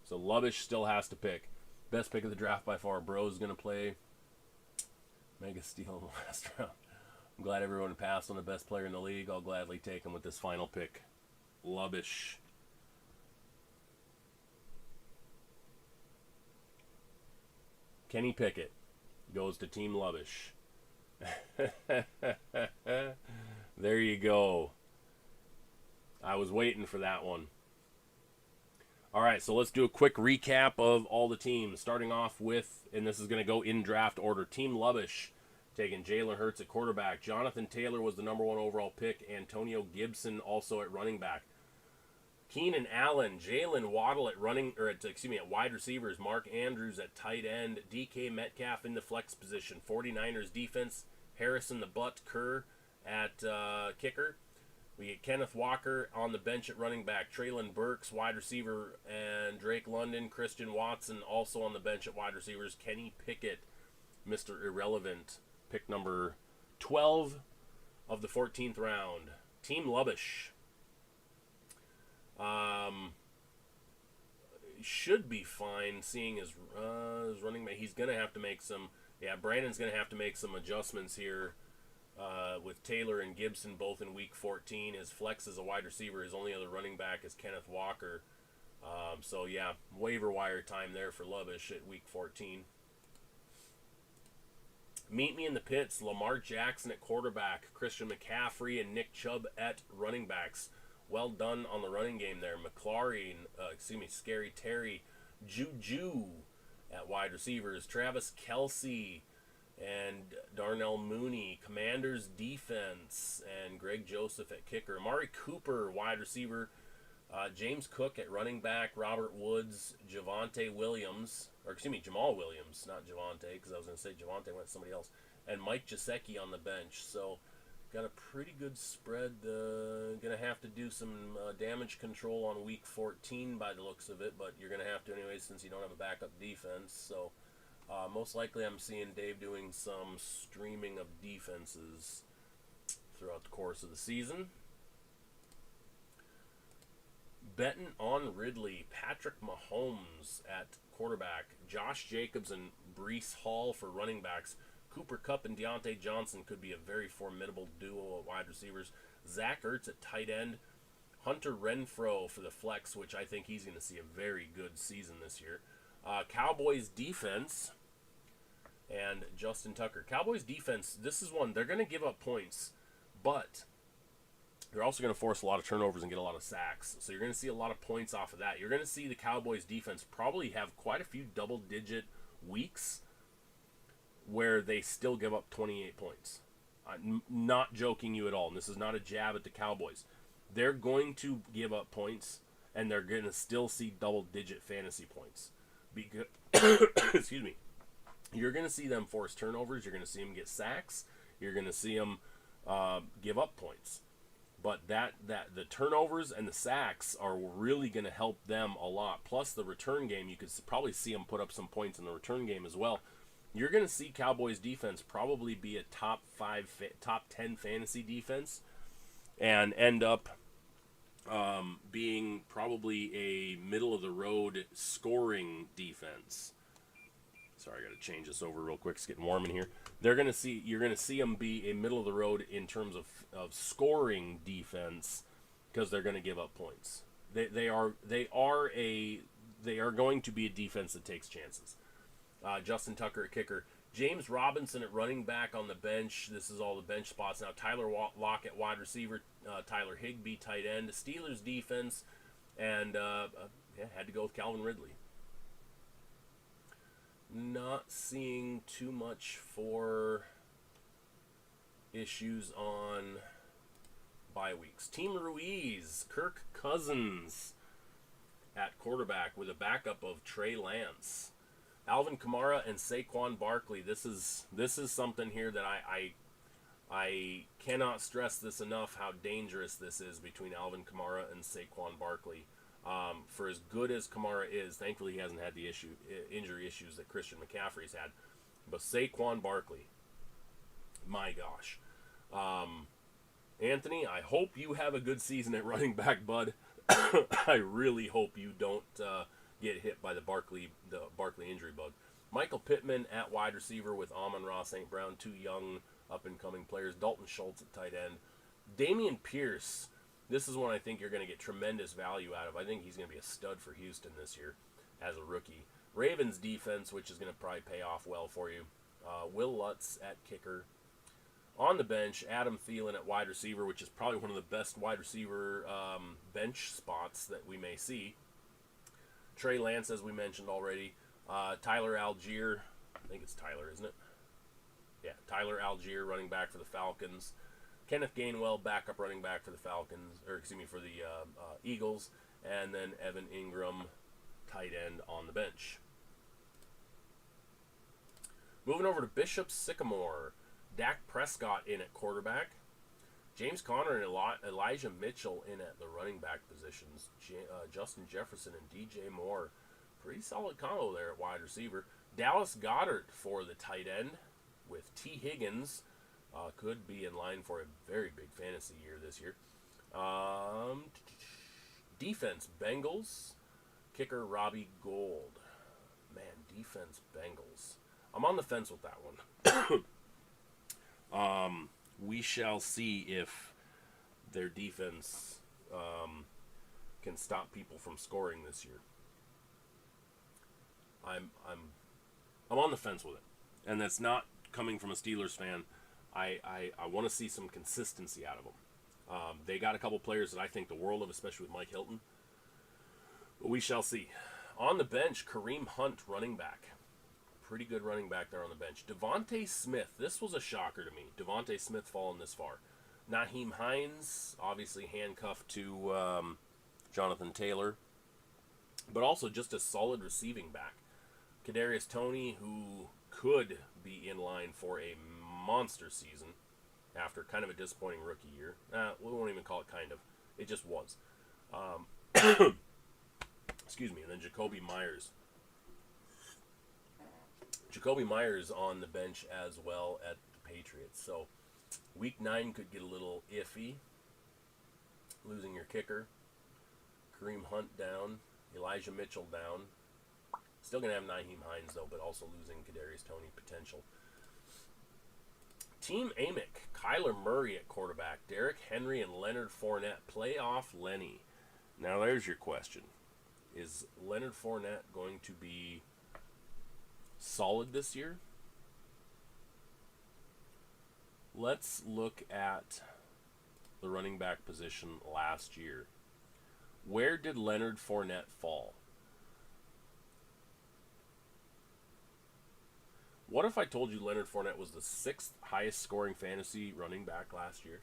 So Lubish still has to pick. Best pick of the draft by far. Bros is going to play Mega Steal in the last round. I'm glad everyone passed on the best player in the league. I'll gladly take him with this final pick. Lubish. Kenny Pickett goes to Team Lubish. There you go. I was waiting for that one. All right, so let's do a quick recap of all the teams. Starting off with, and this is going to go in draft order, Team Lubish taking Jalen Hurts at quarterback. Jonathan Taylor was the number 1 overall pick. Antonio Gibson also at running back. Keenan Allen, Jalen Waddle at wide receivers. Mark Andrews at tight end. DK Metcalf in the flex position. 49ers defense. Harrison the Butt Kerr at kicker. We get Kenneth Walker on the bench at running back. Traylon Burks, wide receiver, and Drake London, Christian Watson also on the bench at wide receivers. Kenny Pickett, Mr. Irrelevant, pick number 12 of the 14th round. Team Lubish. Should be fine seeing his running back. He's going to have to make some... Yeah, Brandon's going to have to make some adjustments here. With Taylor and Gibson both in week 14. His flex as a wide receiver. His only other running back is Kenneth Walker. So, yeah, waiver wire time there for Lubish at week 14. Meet me in the pits. Lamar Jackson at quarterback. Christian McCaffrey and Nick Chubb at running backs. Well done on the running game there. Scary Terry. Juju at wide receivers. Travis Kelce and Darnell Mooney, Commanders defense, and Greg Joseph at kicker. Amari Cooper, wide receiver. James Cook at running back. Robert Woods, Jamal Williams, not Javonte, because I was going to say Javonte went to somebody else. And Mike Gesicki on the bench. So, got a pretty good spread. Going to have to do some damage control on week 14 by the looks of it, but you're going to have to anyway since you don't have a backup defense. So, most likely I'm seeing Dave doing some streaming of defenses throughout the course of the season. Betting on Ridley, Patrick Mahomes at quarterback, Josh Jacobs and Breece Hall for running backs. Cooper Kupp and Deontay Johnson could be a very formidable duo of wide receivers. Zach Ertz at tight end. Hunter Renfrow for the flex, which I think he's going to see a very good season this year. Cowboys defense and Justin Tucker. Cowboys defense, this is one, they're going to give up points, but they're also going to force a lot of turnovers and get a lot of sacks. So you're going to see a lot of points off of that. You're going to see the Cowboys defense probably have quite a few double-digit weeks where they still give up 28 points. I'm not joking you at all. And this is not a jab at the Cowboys. They're going to give up points, and they're going to still see double-digit fantasy points. Because, excuse me. You're going to see them force turnovers. You're going to see them get sacks. You're going to see them give up points. But that the turnovers and the sacks are really going to help them a lot. Plus the return game, you could probably see them put up some points in the return game as well. You're going to see Cowboys defense probably be a top 10 fantasy defense, and end up being probably a middle of the road scoring defense. Sorry, I got to change this over real quick. It's getting warm in here. You're going to see them be a middle of the road in terms of scoring defense, because they're going to give up points. They are going to be a defense that takes chances. Justin Tucker at kicker. James Robinson at running back on the bench. This is all the bench spots now. Tyler Lockett, wide receiver. Tyler Higbee, tight end. Steelers defense. And had to go with Calvin Ridley. Not seeing too much for issues on bye weeks. Team Ruiz, Kirk Cousins at quarterback with a backup of Trey Lance. Alvin Kamara and Saquon Barkley. This is something here that I cannot stress this enough, how dangerous this is between Alvin Kamara and Saquon Barkley. For as good as Kamara is, thankfully he hasn't had the injury issues that Christian McCaffrey's had. But Saquon Barkley, my gosh. Anthony, I hope you have a good season at running back, bud. I really hope you don't get hit by the Barkley injury bug. Michael Pittman at wide receiver with Amon-Ra St. Brown, two young up-and-coming players. Dalton Schultz at tight end. Dameon Pierce, this is one I think you're going to get tremendous value out of. I think he's going to be a stud for Houston this year as a rookie. Ravens defense, which is going to probably pay off well for you. Will Lutz at kicker. On the bench, Adam Thielen at wide receiver, which is probably one of the best wide receiver bench spots that we may see. Trey Lance, as we mentioned already. Tyler Algier. I think it's Tyler, isn't it? Yeah, Tyler Algier, running back for the Falcons. Kenneth Gainwell, backup running back for the Falcons, for the Eagles. And then Evan Ingram, tight end on the bench. Moving over to Bishop Sycamore. Dak Prescott in at quarterback. James Conner and Elijah Mitchell in at the running back positions. Justin Jefferson and DJ Moore. Pretty solid combo there at wide receiver. Dallas Goedert for the tight end with T. Higgins. Could be in line for a very big fantasy year this year. Defense, Bengals. Kicker, Robbie Gould. Man, defense, Bengals. I'm on the fence with that one. We shall see if their defense can stop people from scoring this year. I'm on the fence with it, and that's not coming from a Steelers fan. I want to see some consistency out of them. They got a couple players that I think the world of, especially with Mike Hilton. But we shall see. On the bench, Kareem Hunt, running back. Pretty good running back there on the bench. Devontae Smith. This was a shocker to me. Devontae Smith falling this far. Nyheim Hines, obviously handcuffed to Jonathan Taylor. But also just a solid receiving back. Kadarius Toney, who could be in line for a monster season after kind of a disappointing rookie year. We won't even call it kind of. It just was. Excuse me. And then Jacoby Myers. Jacoby Myers on the bench as well at the Patriots. So week 9 could get a little iffy. Losing your kicker. Kareem Hunt down. Elijah Mitchell down. Still going to have Nyheim Hines, though, but also losing Kadarius Toney potential. Team Amick, Kyler Murray at quarterback, Derrick Henry and Leonard Fournette. Playoff Lenny. Now there's your question. Is Leonard Fournette going to be solid this year? Let's look at the running back position last year. Where did Leonard Fournette fall? What if I told you Leonard Fournette was the 6th highest scoring fantasy running back last year?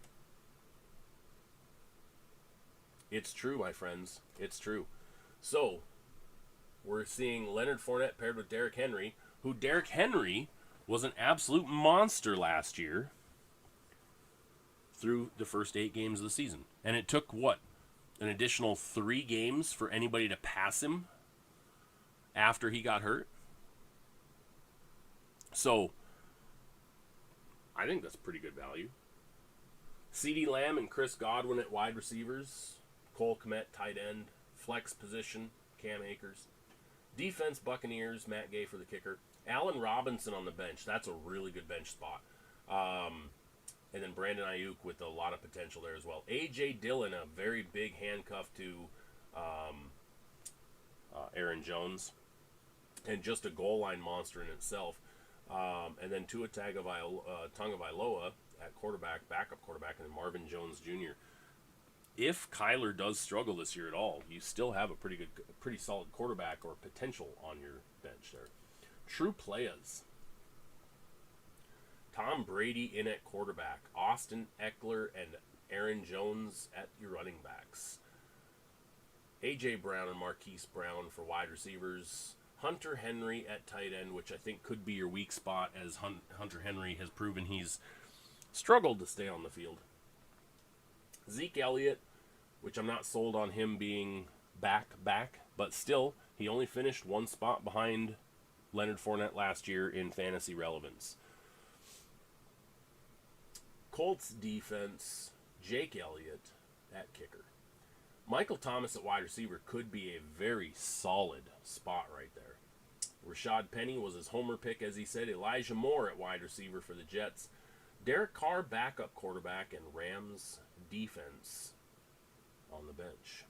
It's true, my friends. It's true. So, we're seeing Leonard Fournette paired with Derrick Henry, who Derrick Henry was an absolute monster last year through the first 8 games of the season. And it took, what, an additional 3 games for anybody to pass him after he got hurt? So, I think that's pretty good value. CeeDee Lamb and Chris Godwin at wide receivers. Cole Kmet, tight end. Flex position, Cam Akers. Defense, Buccaneers, Matt Gay for the kicker. Allen Robinson on the bench. That's a really good bench spot. And then Brandon Ayuk with a lot of potential there as well. A.J. Dillon, a very big handcuff to Aaron Jones. And just a goal line monster in itself. And then Tua Tagovailoa at quarterback, backup quarterback, and then Marvin Jones Jr. If Kyler does struggle this year at all, you still have a pretty solid quarterback or potential on your bench there. True players. Tom Brady in at quarterback. Austin Eckler and Aaron Jones at your running backs. A.J. Brown and Marquise Brown for wide receivers. Hunter Henry at tight end, which I think could be your weak spot, as Hunter Henry has proven he's struggled to stay on the field. Zeke Elliott, which I'm not sold on him being back, but still, he only finished 1 spot behind Leonard Fournette last year in fantasy relevance. Colts defense, Jake Elliott at kicker. Michael Thomas at wide receiver could be a very solid spot right there. Rashad Penny was his homer pick, as he said. Elijah Moore at wide receiver for the Jets. Derek Carr, backup quarterback, and Rams defense on the bench.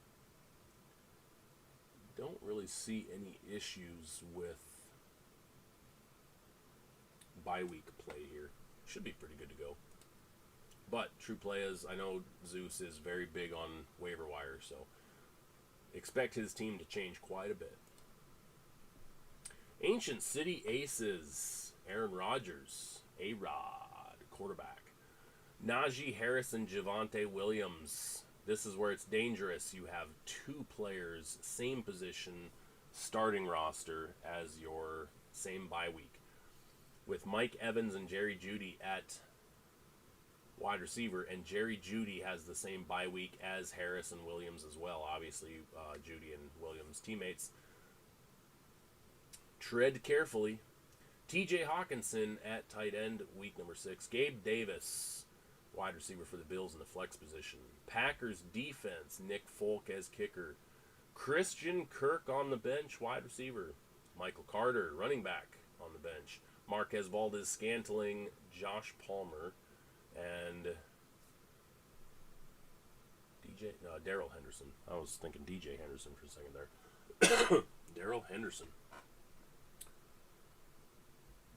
Don't really see any issues with bye week play here. Should be pretty good to go. But true players, I know Zeus is very big on waiver wire, so expect his team to change quite a bit. Ancient City Aces, Aaron Rodgers, A-Rod, quarterback. Najee Harris and Javonte Williams. This is where it's dangerous. You have 2 players, same position, starting roster as your same bye week. With Mike Evans and Jerry Jeudy at wide receiver, and Jerry Jeudy has the same bye week as Harris and Williams as well. Obviously, Jeudy and Williams teammates. Tread carefully. TJ Hawkinson at tight end, week number 6. Gabe Davis, wide receiver for the Bills in the flex position. Packers defense, Nick Folk as kicker. Christian Kirk on the bench, wide receiver. Michael Carter, running back, on the bench. Marquez Valdes-Scantling, Josh Palmer, and Darrell Henderson. I was thinking DJ Henderson for a second there. Darrell Henderson.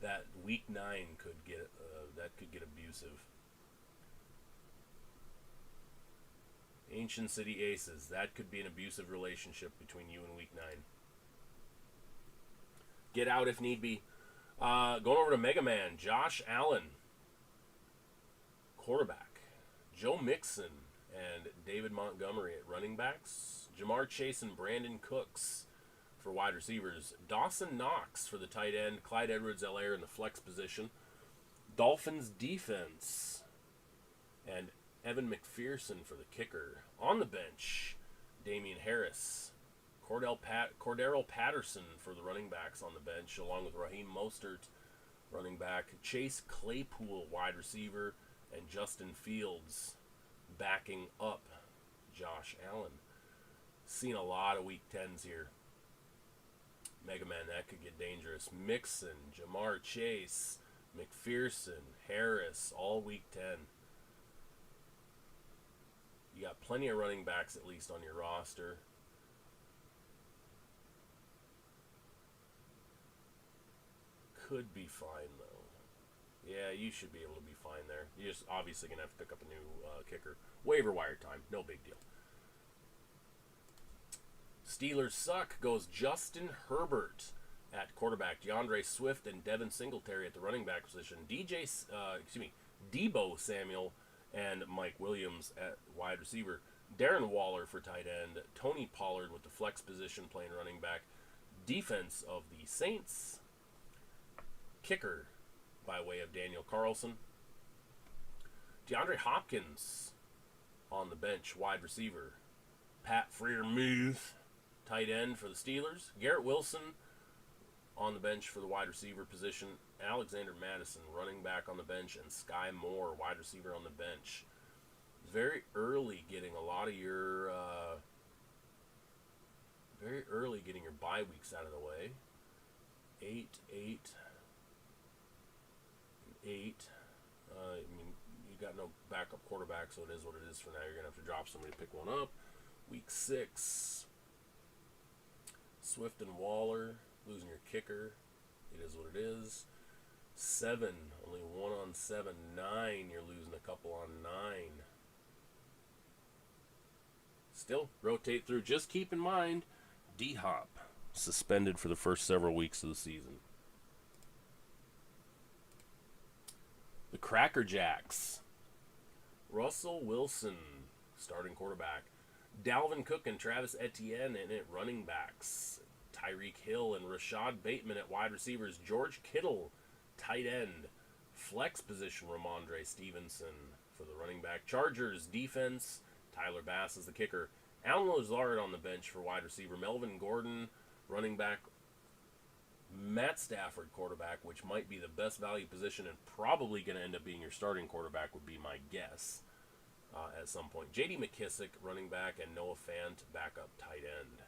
That week 9 could get abusive. Ancient City Aces. That could be an abusive relationship between you and week 9. Get out if need be. Going over to Mega Man. Josh Allen, quarterback. Joe Mixon and David Montgomery at running backs. Jamar Chase and Brandon Cooks for wide receivers. Dawson Knox for the tight end. Clyde Edwards-Helaire in the flex position. Dolphins defense. And Evan McPherson for the kicker. On the bench, Damian Harris. Cordero Patterson for the running backs on the bench, along with Raheem Mostert, running back. Chase Claypool, wide receiver. And Justin Fields backing up Josh Allen. Seen a lot of week 10s here. Mega Man, that could get dangerous. Mixon, Jamar Chase, McPherson, Harris, all week 10. You got plenty of running backs at least on your roster. Could be fine, though. Yeah, you should be able to be fine there. You're just obviously going to have to pick up a new kicker. Waiver wire time. No big deal. Steelers suck goes Justin Herbert at quarterback, DeAndre Swift and Devin Singletary at the running back position, Debo Samuel and Mike Williams at wide receiver, Darren Waller for tight end, Tony Pollard with the flex position playing running back. Defense of the Saints, kicker by way of Daniel Carlson, DeAndre Hopkins on the bench, wide receiver, Pat Freiermuth, tight end for the Steelers, Garrett Wilson on the bench for the wide receiver position, Alexander Madison, running back on the bench, and Sky Moore, wide receiver on the bench. Very early getting a lot of your bye weeks out of the way. 8, 8, 8. You got no backup quarterback, so it is what it is for now. You're going to have to drop somebody to pick one up. Week 6, Swift and Waller, losing your kicker. It is what it is. 7, only 1 on 7. 9, you're losing a couple on 9. Still, rotate through. Just keep in mind, D-Hop suspended for the first several weeks of the season. The Cracker Jacks. Russell Wilson, starting quarterback. Dalvin Cook and Travis Etienne at running backs. Tyreek Hill and Rashad Bateman at wide receivers. George Kittle, tight end. Flex position, Ramondre Stevenson for the running back. Chargers defense, Tyler Bass is the kicker. Alan Lazard on the bench for wide receiver. Melvin Gordon, running back. Matt Stafford, quarterback, which might be the best value position and probably going to end up being your starting quarterback, would be my guess at some point. J.D. McKissick, running back, and Noah Fant, backup tight end.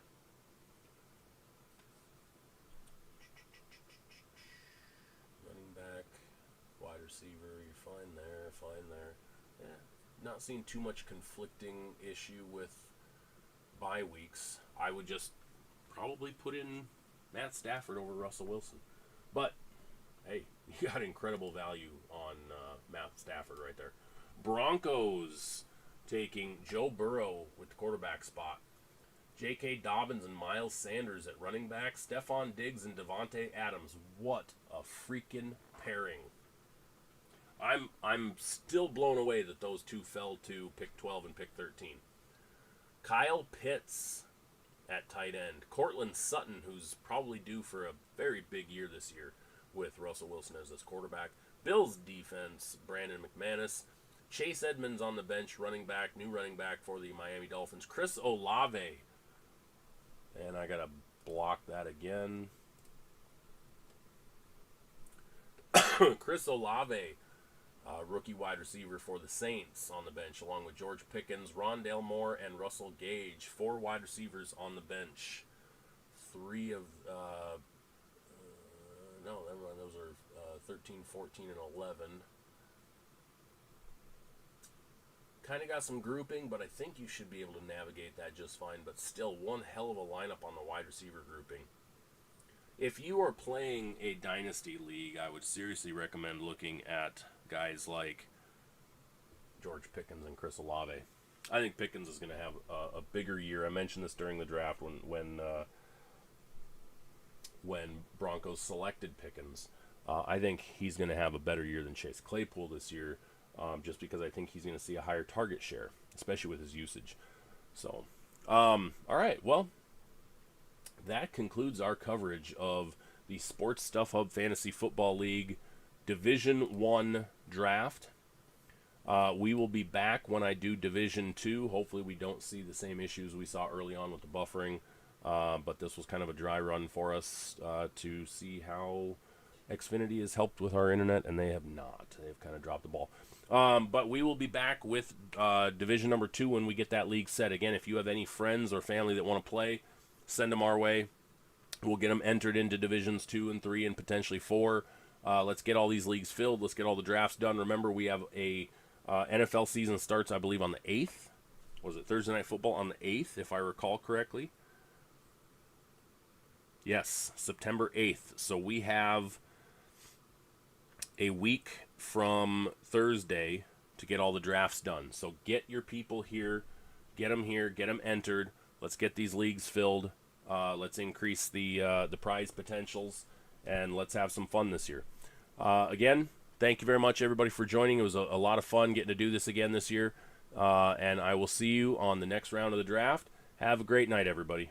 Running back, wide receiver, you're fine there, fine there. Yeah, not seeing too much conflicting issue with bye weeks. I would just probably put in Matt Stafford over Russell Wilson. But, hey, you got incredible value on Matt Stafford right there. Broncos taking Joe Burrow with the quarterback spot. J.K. Dobbins and Miles Sanders at running back. Stephon Diggs and Devontae Adams. What a freaking pairing. I'm still blown away that those two fell to pick 12 and pick 13. Kyle Pitts at tight end. Cortland Sutton, who's probably due for a very big year this year with Russell Wilson as his quarterback. Bills defense, Brandon McManus. Chase Edmonds on the bench, running back, new running back for the Miami Dolphins. Chris Olave. And I got to block that again. Chris Olave, rookie wide receiver for the Saints on the bench, along with George Pickens, Rondale Moore, and Russell Gage. 4 wide receivers on the bench. 3 of, no, never mind, those are 13, 14, and 11. Kind of got some grouping, but I think you should be able to navigate that just fine. But still, one hell of a lineup on the wide receiver grouping. If you are playing a dynasty league, I would seriously recommend looking at guys like George Pickens and Chris Olave. I think Pickens is going to have a bigger year. I mentioned this during the draft when Broncos selected Pickens. I think he's going to have a better year than Chase Claypool this year, just because I think he's going to see a higher target share, especially with his usage. So, all right, well, that concludes our coverage of the Sports Stuff Hub Fantasy Football League Division 1 draft. We will be back when I do Division 2. Hopefully we don't see the same issues we saw early on with the buffering. But this was kind of a dry run for us to see how Xfinity has helped with our internet, and they have not. They've kind of dropped the ball. But we will be back with Division number 2 when we get that league set. Again, if you have any friends or family that want to play, send them our way. We'll get them entered into Divisions 2 and 3 and potentially 4. Let's get all these leagues filled. Let's get all the drafts done. Remember, we have a NFL season starts, I believe, on the 8th. Was it Thursday Night Football on the 8th, if I recall correctly? Yes, September 8th. So we have a week from Thursday to get all the drafts done. So get your people here, get them entered. Let's get these leagues filled. Let's increase the prize potentials, and let's have some fun this year. Again, thank you very much, everybody, for joining. It was a lot of fun getting to do this again this year, and I will see you on the next round of the draft. Have a great night, everybody.